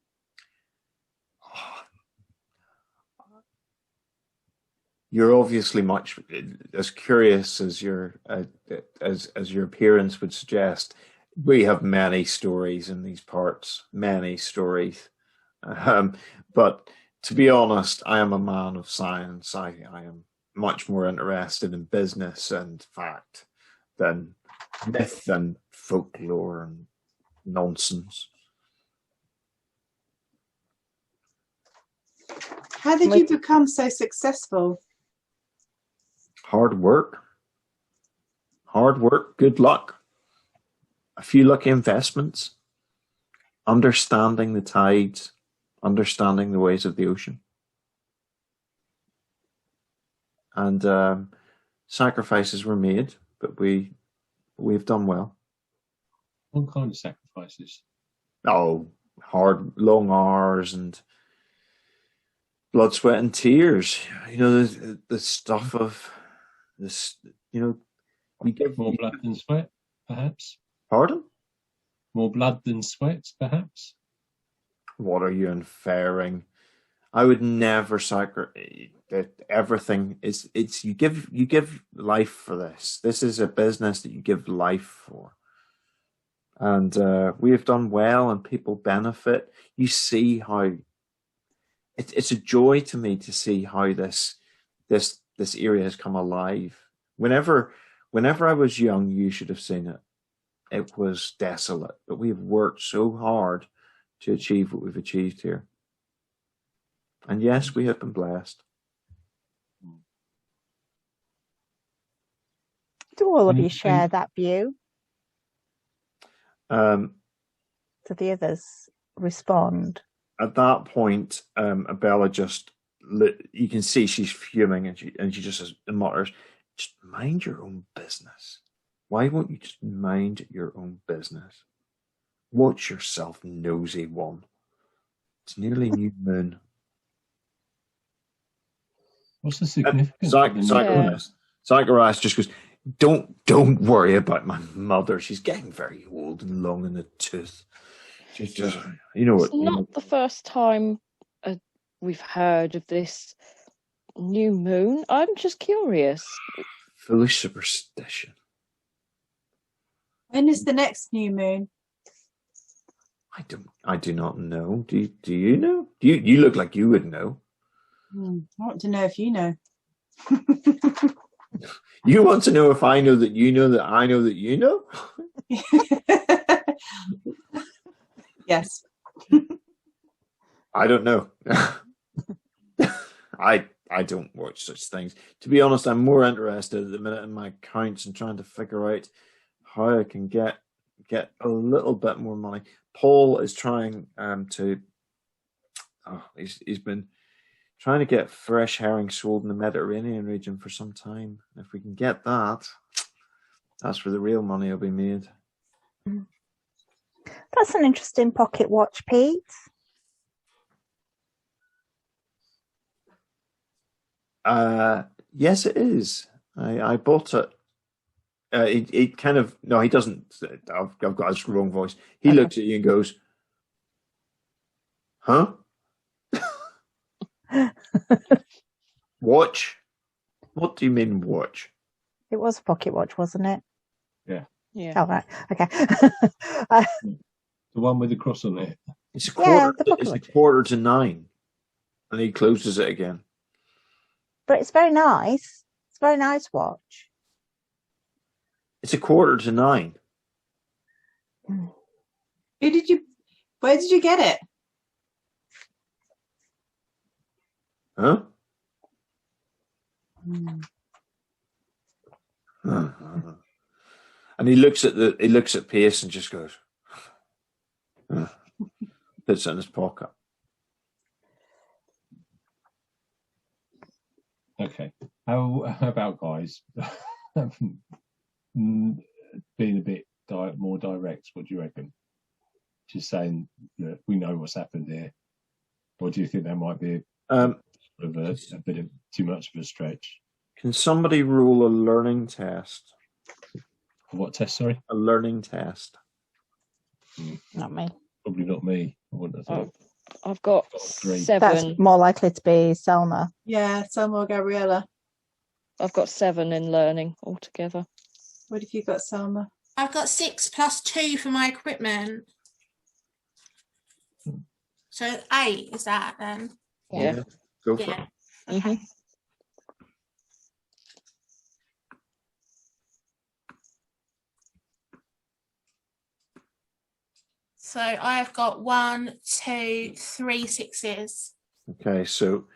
You're obviously much as curious as your appearance would suggest. We have many stories in these parts, many stories. But to be honest, I am a man of science. I am much more interested in business and fact than myth and folklore and nonsense. How did you become so successful? Hard work, good luck, a few lucky investments, understanding the tides, understanding the ways of the ocean, and sacrifices were made, but we've done well. What kind of sacrifices? Oh, hard, long hours and blood, sweat, and tears. You know, the stuff of this. You know, we give More blood than sweat, perhaps. Pardon? More blood than sweat, perhaps. What are you inferring? I would never sacrifice. Everything is. It's you give life for this. This is a business that you give life for, and we have done well, and people benefit. You see how. It's a joy to me to see how this area has come alive. Whenever I was young, you should have seen it. It was desolate, but we've worked so hard to achieve what we've achieved here. And yes, we have been blessed. Do all of you share that view? Do the others respond? At that point, Abella just, you can see she's fuming, and she just mutters, "Just mind your own business. Why won't you just mind your own business? Watch yourself, nosy one. It's nearly new moon." What's the significance? Zacharias just goes, Don't worry about my mother. She's getting very old and long in the tooth. She's just, you know what? It's not the first time we've heard of this new moon. I'm just curious. Foolish superstition. When is the next new moon? I do not know. Do you know? You look like you would know. I want to know if you know. You want to know if I know that you know that I know that you know? Yes. I don't know. I don't watch such things. To be honest, I'm more interested at the minute in my accounts and trying to figure out how I can get a little bit more money. Paul is trying he's been trying to get fresh herring sold in the Mediterranean region for some time. If we can get that, that's where the real money will be made. That's an interesting pocket watch, Pete. Yes, it is. I bought it. He kind of, no, he doesn't. I've got a wrong voice. He looks at you and goes, "Huh? Watch? What do you mean watch?" It was a pocket watch, wasn't it? Yeah. Yeah. Oh, right. Okay. The one with the cross on it. It's a Yeah, quarter. It's a 8:45, and he closes it again. But it's very nice. It's a very nice watch. It's 8:45. Where did you get it? Huh? And he looks at Pace and just goes, puts it in his pocket. Okay. How about guys? Being a bit more direct, what do you reckon? she's saying that we know what's happened here? Or do you think that might be Um, a bit of too much of a stretch? can somebody roll a learning test? What test, sorry? A learning test. Not me. Probably not me. I wouldn't have thought. I've got 3. 7. That's more likely to be Selma. Yeah, Selma or Gabriella. I've got 7 in learning altogether. What have you got, Selma? I've got 6 plus 2 for my equipment. So 8 is that then? Yeah. Go for Yeah. it. Mhm. So I've got 1, 2, 3 6s. Okay, so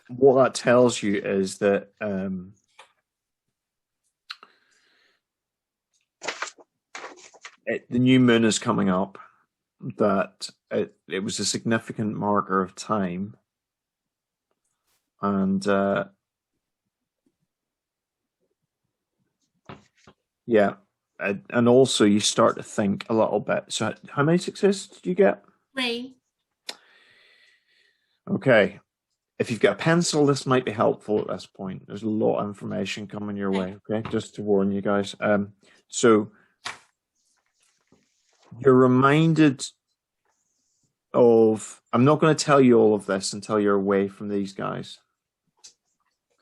what that tells you is that the new moon is coming up, that it was a significant marker of time, and yeah, and also you start to think a little bit. So how many successes did you get? 3. Okay. If you've got a pencil, this might be helpful at this point. There's a lot of information coming your way, okay? Just to warn you guys. So you're reminded of, I'm not going to tell you all of this until you're away from these guys,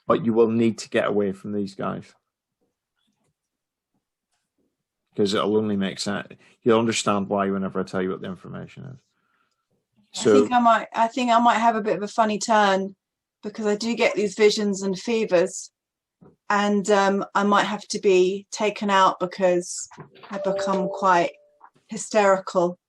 but you will need to get away from these guys, because it'll only make sense. You'll understand why whenever I tell you what the information is. So I think I might have a bit of a funny turn, because I do get these visions and fevers, and I might have to be taken out because I become quite hysterical,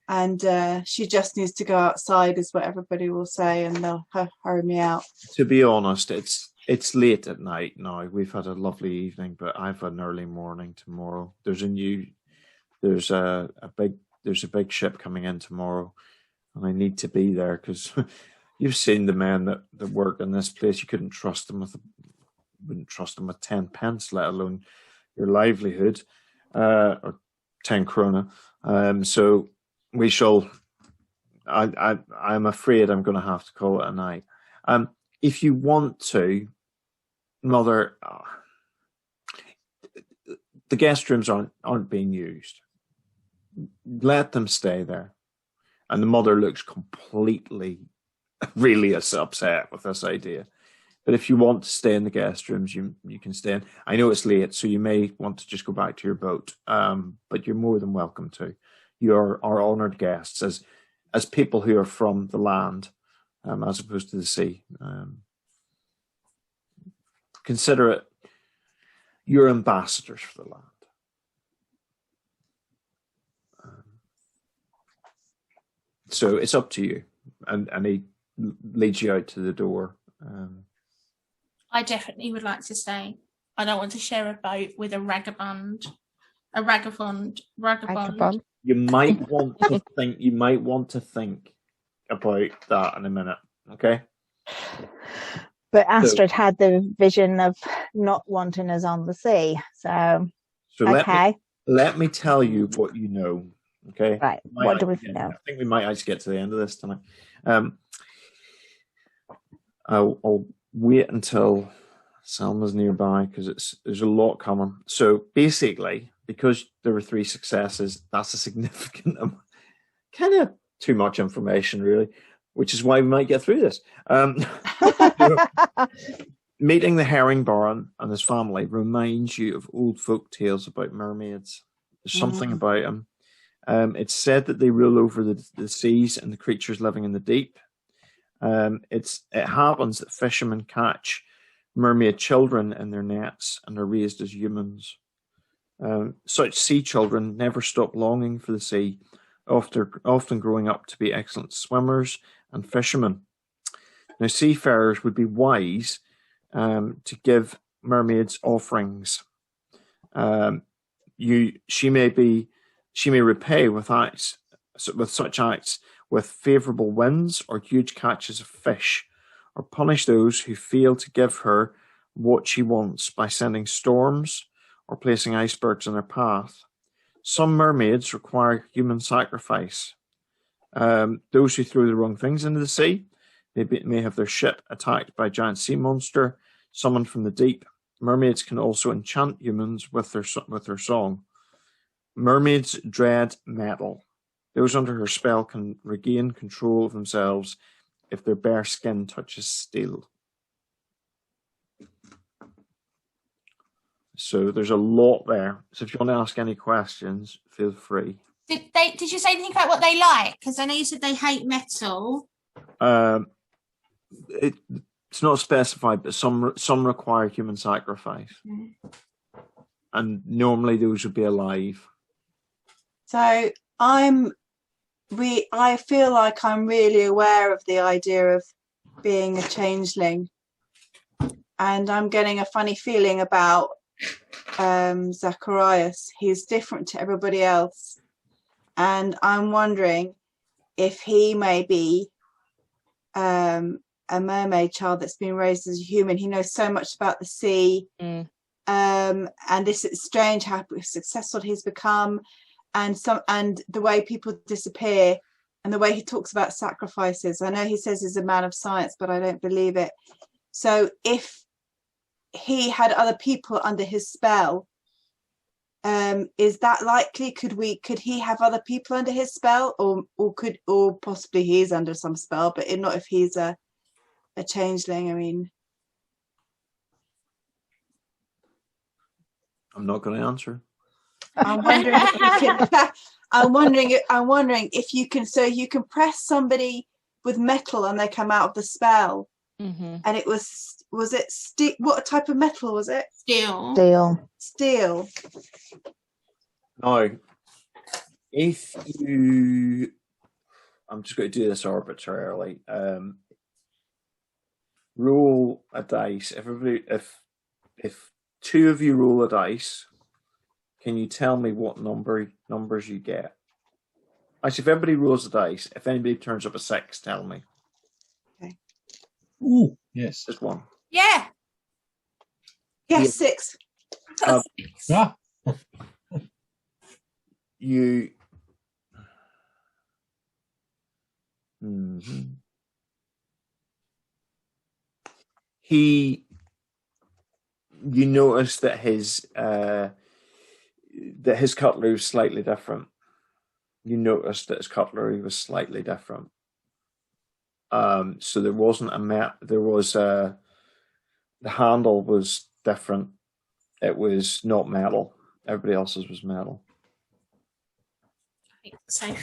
and she just needs to go outside, is what everybody will say, and they'll hurry me out. to be honest, it's late at night now. We've had a lovely evening, but I've an early morning tomorrow. There's a big ship coming in tomorrow, and I need to be there, because you've seen the men that work in this place. You wouldn't trust them with 10 pence, let alone your livelihood, or 10 krona. So we shall. I'm afraid I'm going to have to call it a night. If you want to, Mother, the guest rooms aren't being used. Let them stay there. And the mother looks completely, really upset with this idea. But if you want to stay in the guest rooms, you can stay in. I know it's late, so you may want to just go back to your boat. But you're more than welcome to. You are our honoured guests as people who are from the land, as opposed to the sea. Consider it your ambassadors for the land. So it's up to you. And he leads you out to the door. I definitely would like to stay. I don't want to share a boat with a ragabond. A ragabond. You might want to think. You might want to think about that in a minute. Okay. But Astrid had the vision of not wanting us on the sea. So okay. Let me tell you what you know. Okay. Right. What do we know? I think we might actually get to the end of this tonight. I'll wait until Selma's nearby, because there's a lot coming. So basically, because there were 3 successes, that's a significant kind of too much information, really, which is why we might get through this. Meeting the herring baron and his family reminds you of old folk tales about mermaids. There's something about them. It's said that they rule over the seas and the creatures living in the deep. It happens that fishermen catch mermaid children in their nets and are raised as humans. Such sea children never stop longing for the sea, often growing up to be excellent swimmers and fishermen. Now, seafarers would be wise to give mermaids offerings. She may repay with such acts with favourable winds or huge catches of fish, or punish those who fail to give her what she wants by sending storms or placing icebergs in her path. Some mermaids require human sacrifice. Those who throw the wrong things into the sea may have their ship attacked by a giant sea monster summoned from the deep. Mermaids can also enchant humans with their song. Mermaids dread metal. Those under her spell can regain control of themselves if their bare skin touches steel. So there's a lot there. So if you want to ask any questions, feel free. Did you say anything about what they like? Because I know you said they hate metal. It's not specified, but some require human sacrifice, and normally those would be alive. So I feel like I'm really aware of the idea of being a changeling, and I'm getting a funny feeling about Zacharias. He's different to everybody else, and I'm wondering if he may be a mermaid child that's been raised as a human. He knows so much about the sea, and this is strange how successful he's become, and the way people disappear, and the way he talks about sacrifices. I know he says he's a man of science, but I don't believe it. So if he had other people under his spell, is that likely? Could he have other people under his spell, or possibly he's under some spell, but not if he's a changeling? I mean, I'm not going to answer. I'm wondering if you can. I'm wondering if you can. So you can press somebody with metal and they come out of the spell. Mm-hmm. And it was it steel? What type of metal was it? Steel. Now, if you, I'm just going to do this arbitrarily. Roll a dice. Everybody, if two of you roll a dice, can you tell me what numbers you get? Actually, if everybody rolls a dice, if anybody turns up a 6, tell me. Okay. Ooh, yes. Just one. Yeah. Yes, 6. You. Mm-hmm. You notice that his cutlery was slightly different. You noticed that his cutlery was slightly different. So there wasn't the handle was different. It was not metal. Everybody else's was metal. So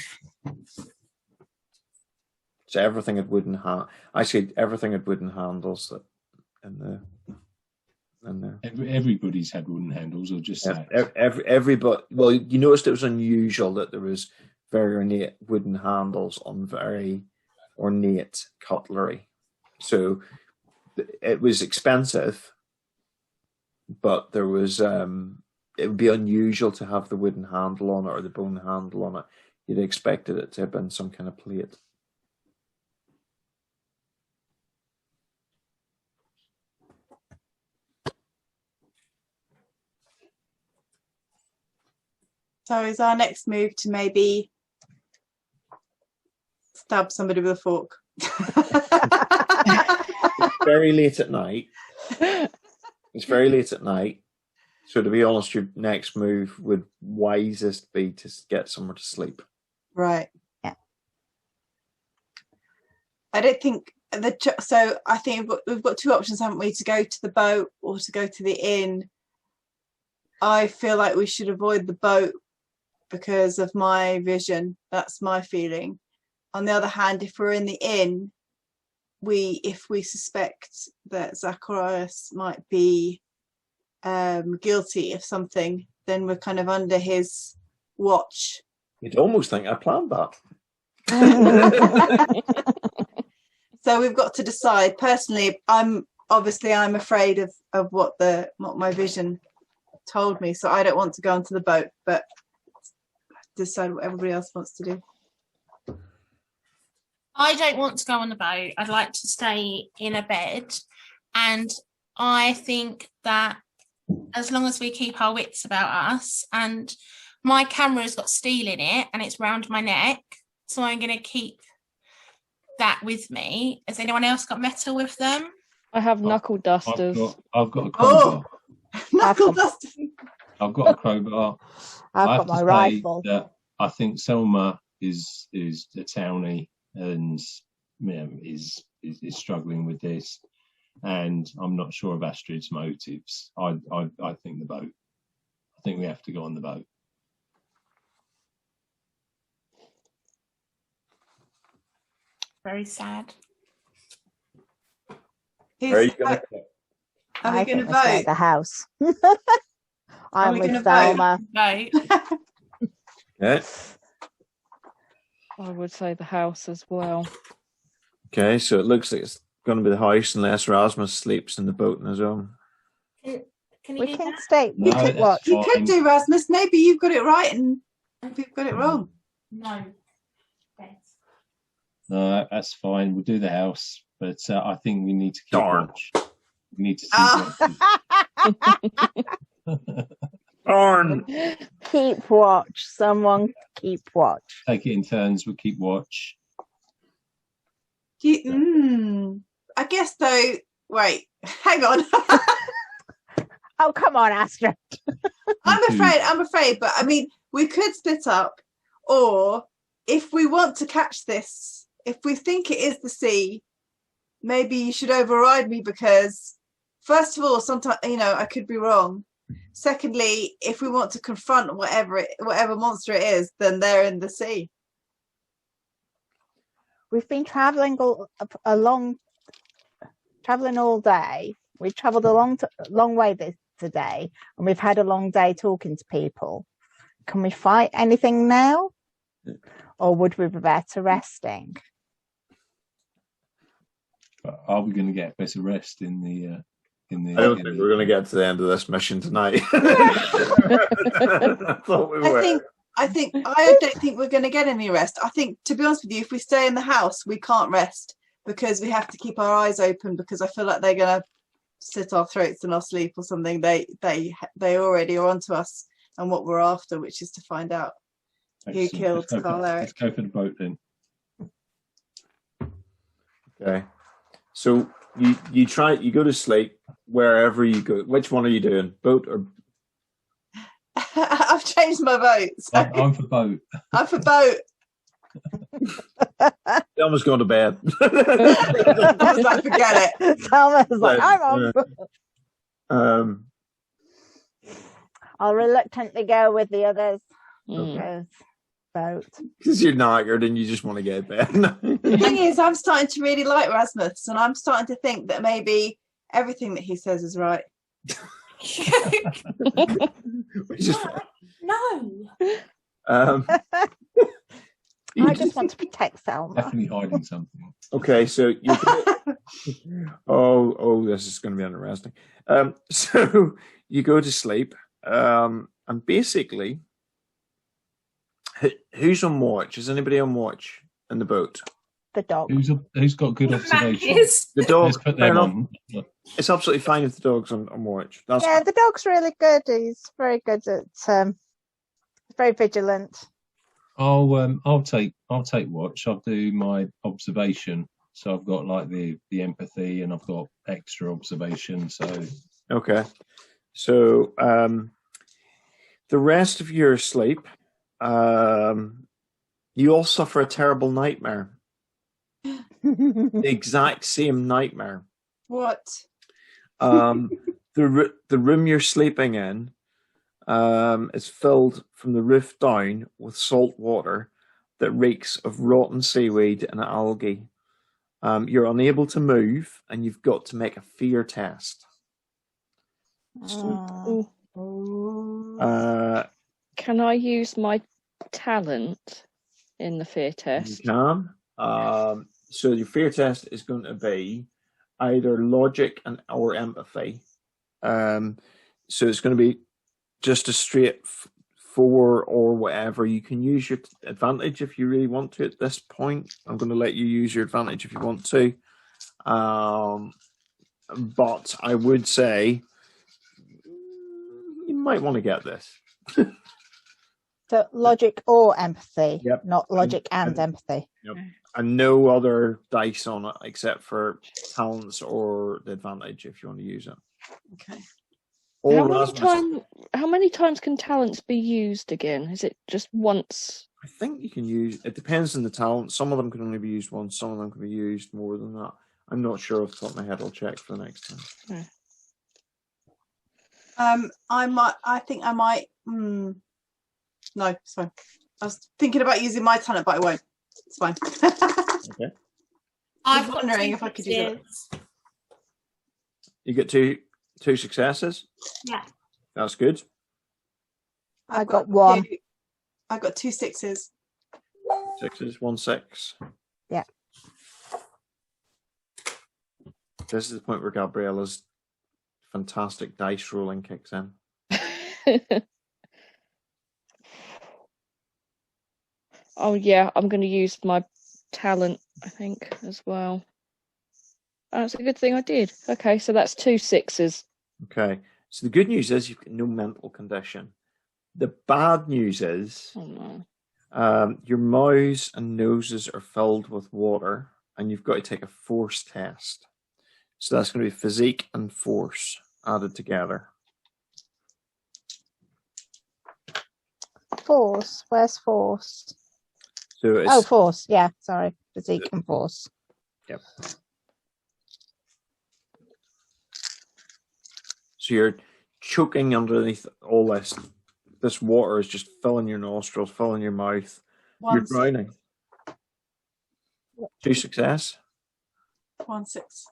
everything had wooden everything had wooden handles that in there. Everybody's had wooden handles, or just that? Everybody. Well, you noticed it was unusual that there was very ornate wooden handles on very ornate cutlery. So it was expensive, but there was it would be unusual to have the wooden handle on it or the bone handle on it. You'd expected it to have been some kind of plate. So is our next move to maybe stab somebody with a fork? It's very late at night. So to be honest, your next move would wisest be to get somewhere to sleep. Right. Yeah. I don't think so I think we've got two options, haven't we? To go to the boat or to go to the inn. I feel like we should avoid the boat because of my vision. That's my feeling. On the other hand, if we're in the inn, if we suspect that Zacharias might be guilty of something, then we're kind of under his watch. You'd almost think I planned that. So we've got to decide. Personally, I'm afraid of what my vision told me, so I don't want to go onto the boat, but decide what everybody else wants to do. I don't want to go on the boat. I'd like to stay in a bed, and I think that as long as we keep our wits about us and my camera's got steel in it and it's round my neck, so I'm going to keep that with me. Has anyone else got metal with them? I have knuckle dusters. I've got a crowbar. Knuckle duster. I've got a crowbar. I've I got have my to say rifle. that I think Selma is a townie and is struggling with this, and I'm not sure of Astrid's motives. I think the boat. I think we have to go on the boat. Very sad. Where are you going to Are we I going to think let's go vote? to the house. I'm we with gonna vote? Selma. No. Okay. I would say the house as well. Okay, so it looks like it's going to be the house unless Rasmus sleeps in the boat on his own. Can you We do can that? stay. We No, could that's watch. You could fine. do, Rasmus. Maybe you've got it right and we've got it wrong. No. Thanks. No, that's fine. We'll do the house, but I think we need to keep Darn. watch. We need to see. Ah. Darn! Keep watch. Someone keep watch. Take it in turns. We'll keep watch. I guess though. Wait, hang on. Oh, come on, Astrid. I'm afraid, but I mean, we could split up, or if we want to catch this, if we think it is the sea, maybe you should override me because, first of all, sometimes I could be wrong. Secondly, if we want to confront whatever monster it is, then they're in the sea. We've been traveling traveling all day. We've traveled a long way today, and we've had a long day talking to people. Can we fight anything now, or would we be better resting? But are we going to get better rest in the? I don't think we're going to get to the end of this mission tonight. I thought we were. I don't think we're going to get any rest. I think, to be honest with you, if we stay in the house, we can't rest because we have to keep our eyes open because I feel like they're going to slit our throats in our sleep or something. They already are onto us and what we're after, which is to find out who killed Carl Eric. Let's go for the boat then. Okay. So you go to sleep wherever you go. Which one are you doing? Boat or? I've changed my vote. So I'm for boat. I'm for boat. Selma's going to bed. I was like, forget it. Selma's like, I'm on. I'll reluctantly go with the others. Because boat. Because you're knackered and you just want to get bed. The thing is, I'm starting to really like Rasmus, and I'm starting to think that maybe everything that he says is right. No. I just want to protect Selma. Definitely hiding something. Okay, so you. Oh, this is going to be interesting. So you go to sleep, and basically, who's on watch? Is anybody on watch in the boat? The dog. Who's got good observation? The dog. Let's put them on. It's absolutely fine if the dog's on watch. That's Yeah, the dog's really good. He's very good at very vigilant. I'll take watch. I'll do my observation. So I've got like the empathy, and I've got extra observation. So okay. So the rest of your sleep, you all suffer a terrible nightmare. The exact same nightmare. What? The room you're sleeping in is filled from the roof down with salt water that reeks of rotten seaweed and algae. You're unable to move, and you've got to make a fear test. Ooh. Uh, Can I use my talent in the fear test? You can. So your fear test is going to be either logic or empathy. So it's going to be just a straight 4 or whatever. You can use your advantage if you really want to at this point. I'm going to let you use your advantage if you want to. But I would say you might want to get this. So logic or empathy, Yep. not logic and empathy. Yep. And no other dice on it except for talents or the advantage if you want to use it. Okay. How many times can talents be used again? Is it just once? I think you can use. It depends on the talent. Some of them can only be used once. Some of them can be used more than that. I'm not sure off the top of my head. I'll check for the next time. I think I might. No, it's fine. I was thinking about using my talent, but I won't. It's fine. Okay. I was wondering if I could use it. You get two successes. Yeah. That's good. I got one. I got 2 6s. 6s, 1 6. Yeah. This is the point where Gabriella's fantastic dice rolling kicks in. Oh yeah, I'm going to use my talent, I think, as well. That's a good thing I did. Okay, so that's 2 6s. Okay, so the good news is you've got no mental condition. The bad news is your mouths and noses are filled with water, and you've got to take a force test. So that's going to be physique and force added together. Force. Where's force? So it's, force. Yeah, sorry. Physique and force. Yep. So you're choking underneath all this. This water is just filling your nostrils, filling your mouth. You're drowning. 2 success. 1 6.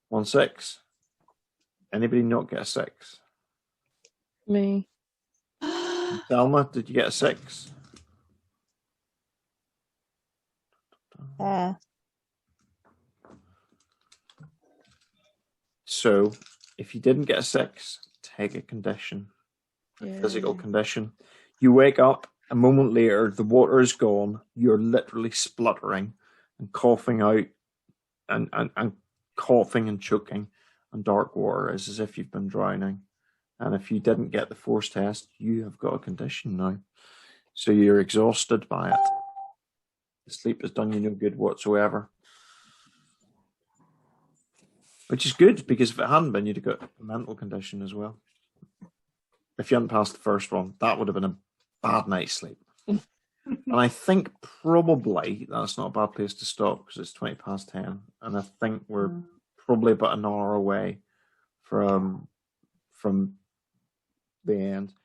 1 6. Anybody not get a 6? Me. Selma, did you get a 6? Yeah. So if you didn't get a 6, take a condition. Physical condition. You wake up a moment later, the water is gone, you're literally spluttering and coughing out and coughing and choking, and dark water is as if you've been drowning. And if you didn't get the force test, you have got a condition now. So you're exhausted by it. The sleep has done you no good whatsoever. Which is good, because if it hadn't been, you'd have got a mental condition as well. If you hadn't passed the first one, that would have been a bad night's sleep. And I think probably that's not a bad place to stop, because it's 20 past 10. And I think we're probably about an hour away from the end.